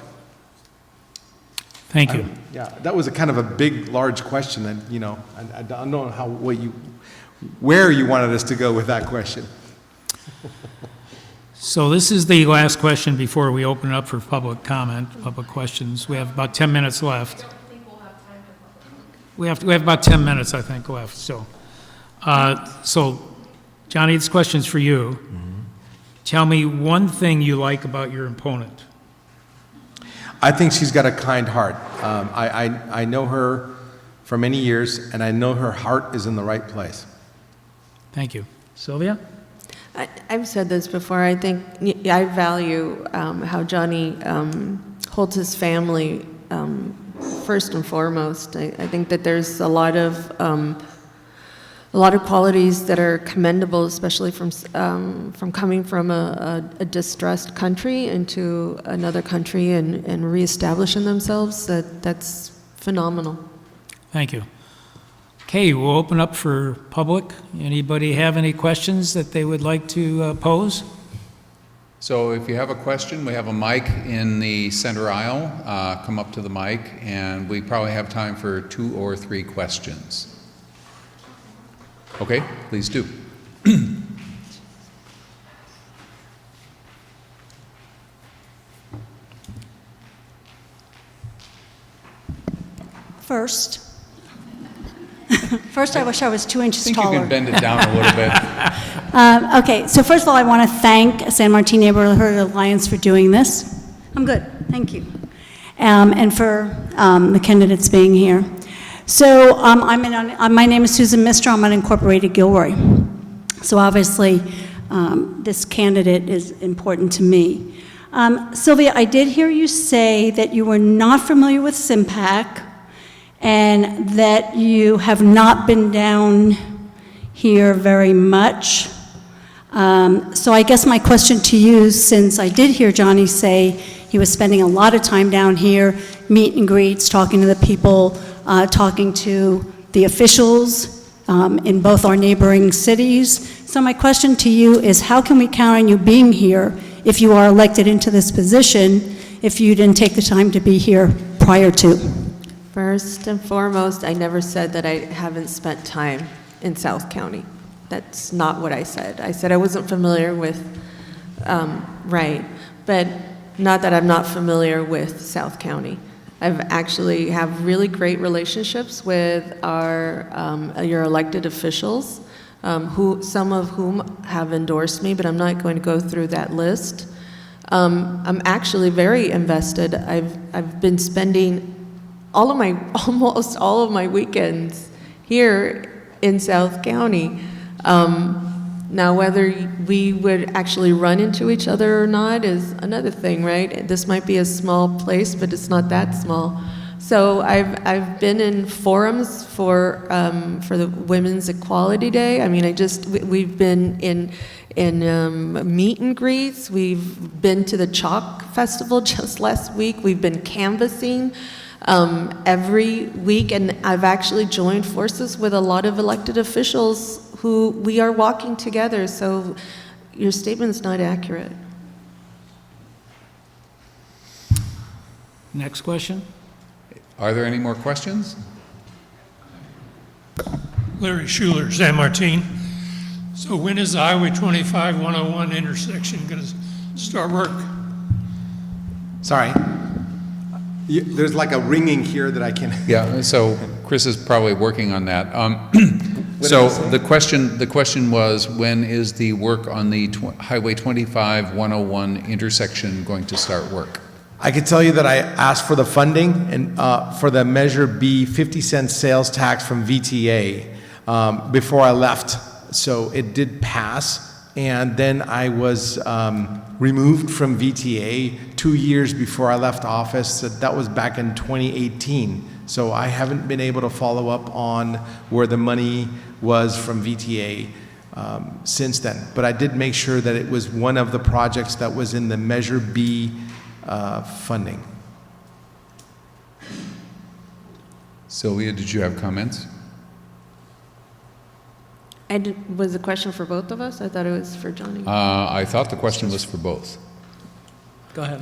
Thank you. Yeah, that was a kind of a big, large question, and I don't know where you wanted us to go with that question. So this is the last question before we open it up for public comment, public questions. We have about 10 minutes left. We have about 10 minutes, I think, left. So, Johnny, this question's for you. Tell me one thing you like about your opponent. I think she's got a kind heart. I know her for many years, and I know her heart is in the right place. Thank you. Sylvia? I've said this before. I think I value how Johnny holds his family first and foremost. I think that there's a lot of qualities that are commendable, especially from coming from a distressed country into another country and reestablishing themselves. That's phenomenal. Thank you. Okay, we'll open up for public. Anybody have any questions that they would like to pose? So if you have a question, we have a mic in the center aisle. Come up to the mic, and we probably have time for 2 or 3 questions. Okay, please do. First, I wish I was 2 inches I think taller. you can bend it down a little bit. Okay, so first of all, I want to thank San Martin Neighborhood Alliance for doing this. I'm good, thank you. And for the candidates being here. So my name is Susan Mister. I'm unincorporated Gilroy. So obviously, this candidate is important to me. Sylvia, I did hear you say that you were not familiar with SIMPAC and that you have not been down here very much. So I guess my question to you, since I did hear Johnny say he was spending a lot of time down here, meet and greets, talking to the people, talking to the officials in both our neighboring cities. So my question to you is, how can we count on you being here if you are elected into this position if you didn't take the time to be here prior to? First and foremost, I never said that I haven't spent time in South County. That's not what I said. I said I wasn't familiar with, right, but not that I'm not familiar with South County. I've actually have really great relationships with your elected officials, some of whom have endorsed me, but I'm not going to go through that list. I'm actually very invested. I've been spending almost all of my weekends here in South County. Now, whether we would actually run into each other or not is another thing, right? This might be a small place, but it's not that small. So I've been in forums for the Women's Equality Day. I mean, we've been in meet and greets. We've been to the Chalk Festival just last week. We've been canvassing every week, and I've actually joined forces with a lot of elected officials who we are walking together. So your statement's not accurate. Next question. Are there any more questions? Larry Schuler, San Martin. So when is the Highway 25-101 intersection going to start work? Sorry. There's like a ringing here that I can... Yeah, so Chris is probably working on that. So the question was, when is the work on the Highway 25-101 intersection going to start work? I can tell you that I asked for the funding and for the Measure B 50-cent sales tax from VTA before I left. So it did pass. And then I was removed from VTA 2 years before I left office. So that was back in 2018. So I haven't been able to follow up on where the money was from VTA since then. But I did make sure that it was one of the projects that was in the Measure B funding. Sylvia, did you have comments? Was the question for both of us? I thought it was for Johnny. I thought the question was for both. Go ahead.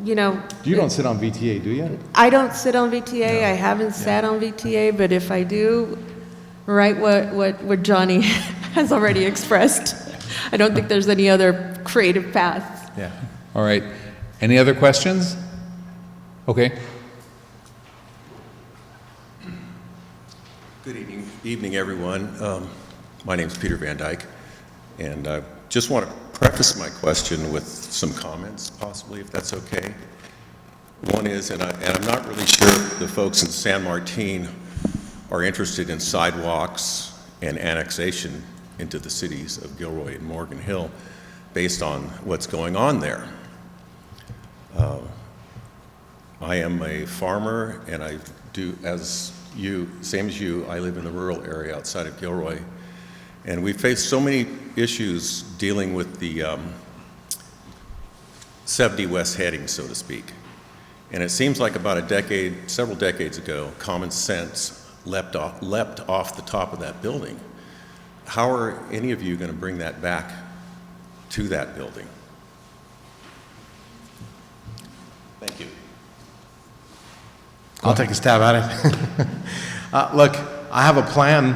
You know, You don't sit on VTA, do you? I don't sit on VTA. I haven't sat on VTA, but if I do, write what Johnny has already expressed. I don't think there's any other creative path. Yeah. All right. Any other questions? Okay. Good evening, everyone. My name is Peter Van Dyke, and I just want to preface my question with some comments, possibly, if that's okay. One is, and I'm not really sure the folks in San Martin are interested in sidewalks and annexation into the cities of Gilroy and Morgan Hill based on what's going on there. I am a farmer, and I do, same as you, I live in the rural area outside of Gilroy, and we face so many issues dealing with the 70 West heading, so to speak. And it seems like about several decades ago, common sense leapt off the top of that building. How are any of you going to bring that back to that building? Thank you. I'll take a stab at it. Look, I have a plan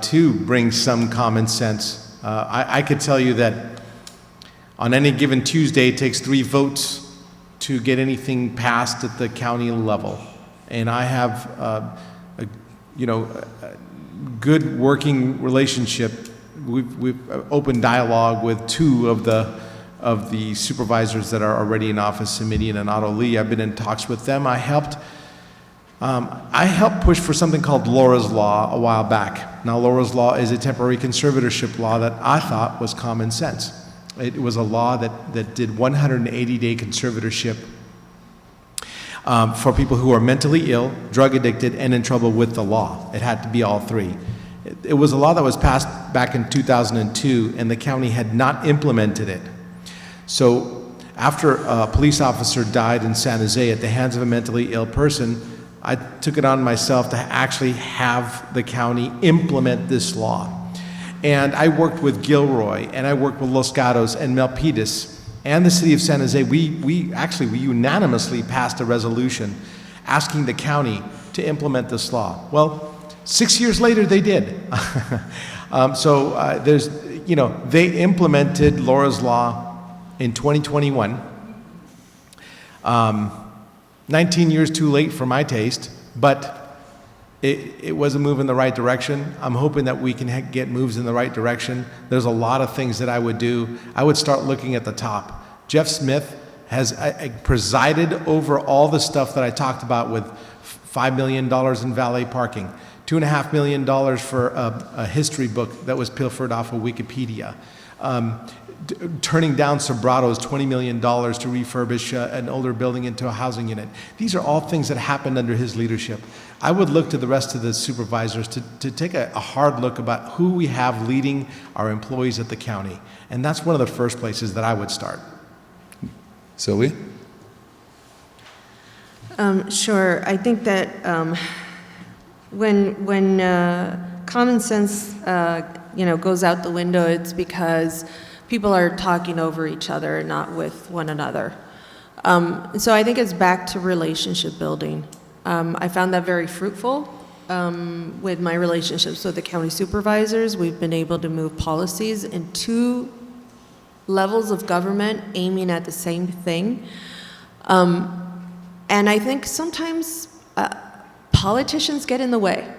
to bring some common sense. I could tell you that on any given Tuesday, it takes 3 votes to get anything passed at the county level. And I have, a good working relationship. We've open dialogue with 2 of the supervisors that are already in office, Simidian and Otto Lee. I've been in talks with them. I helped push for something called Laura's Law a while back. Now, Laura's Law is a temporary conservatorship law that I thought was common sense. It was a law that did 180-day conservatorship for people who are mentally ill, drug addicted, and in trouble with the law. It had to be all 3. It was a law that was passed back in 2002, and the county had not implemented it. So after a police officer died in San Jose at the hands of a mentally ill person, I took it on myself to actually have the county implement this law. And I worked with Gilroy, and I worked with Los Gatos and Milpitas and the city of San Jose. We unanimously passed a resolution asking the county to implement this law. Well, 6 years later, they did. They implemented Laura's Law in 2021. 19 years too late for my taste, but it was a move in the right direction. I'm hoping that we can get moves in the right direction. There's a lot of things that I would do. I would start looking at the top. Jeff Smith has presided over all the stuff that I talked about with $5 million in valet parking, $2.5 million for a history book that was pilfered off of Wikipedia, turning down Sobrato's $20 million to refurbish an older building into a housing unit. These are all things that happened under his leadership. I would look to the rest of the supervisors to take a hard look about who we have leading our employees at the county. And that's one of the first places that I would start. Sylvia? Sure. I think that when common sense, goes out the window, it's because people are talking over each other, not with one another. So I think it's back to relationship building. I found that very fruitful with my relationships with the county supervisors. We've been able to move policies in 2 levels of government aiming at the same thing. And I think sometimes politicians get in the way.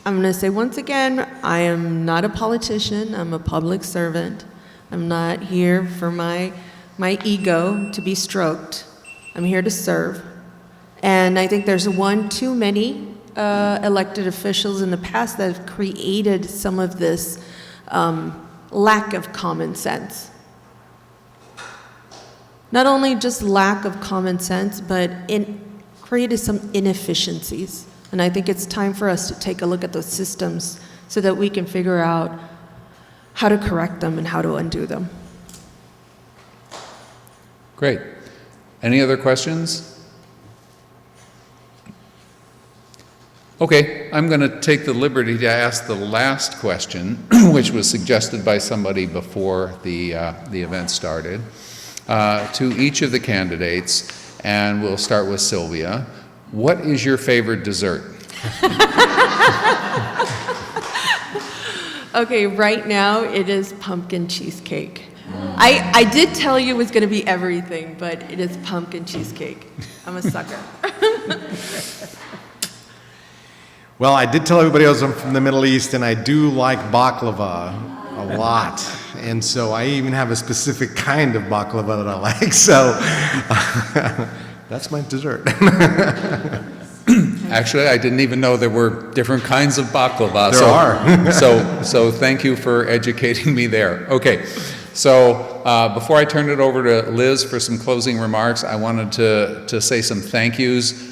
I'm going to say once again, I am not a politician. I'm a public servant. I'm not here for my ego to be stroked. I'm here to serve. And I think there's one too many elected officials in the past that have created some of this lack of common sense. Not only just lack of common sense, but created some inefficiencies. And I think it's time for us to take a look at those systems so that we can figure out how to correct them and how to undo them. Great. Any other questions? Okay, I'm going to take the liberty to ask the last question, which was suggested by somebody before the event started, to each of the candidates, and we'll start with Sylvia. What is your favorite dessert? Okay, right now it is pumpkin cheesecake. I did tell you it was going to be everything, but it is pumpkin cheesecake. I'm a sucker. Well, I did tell everybody else I'm from the Middle East, and I do like baklava a lot. And so I even have a specific kind of baklava that I like. So that's my dessert. Actually, I didn't even know there were different kinds of baklava. There are. So thank you for educating me there. Okay, so before I turn it over to Liz for some closing remarks, I wanted to say some thank yous.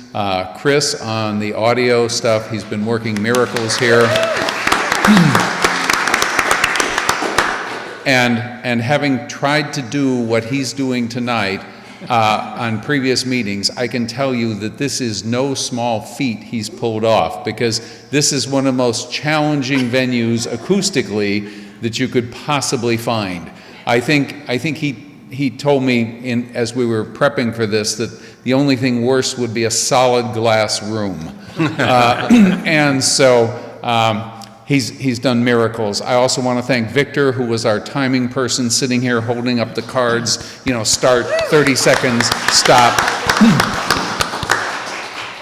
Chris on the audio stuff, he's been working miracles here. And having tried to do what he's doing tonight on previous meetings, I can tell you that this is no small feat he's pulled off, because this is one of the most challenging venues acoustically that you could possibly find. I think he told me as we were prepping for this that the only thing worse would be a solid glass room. And so he's done miracles. I also want to thank Victor, who was our timing person, sitting here holding up the cards, start, 30 seconds, stop.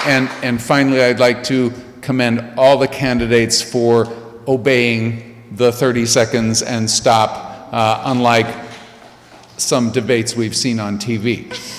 And finally, I'd like to commend all the candidates for obeying the 30 seconds and stop, unlike some debates we've seen on TV.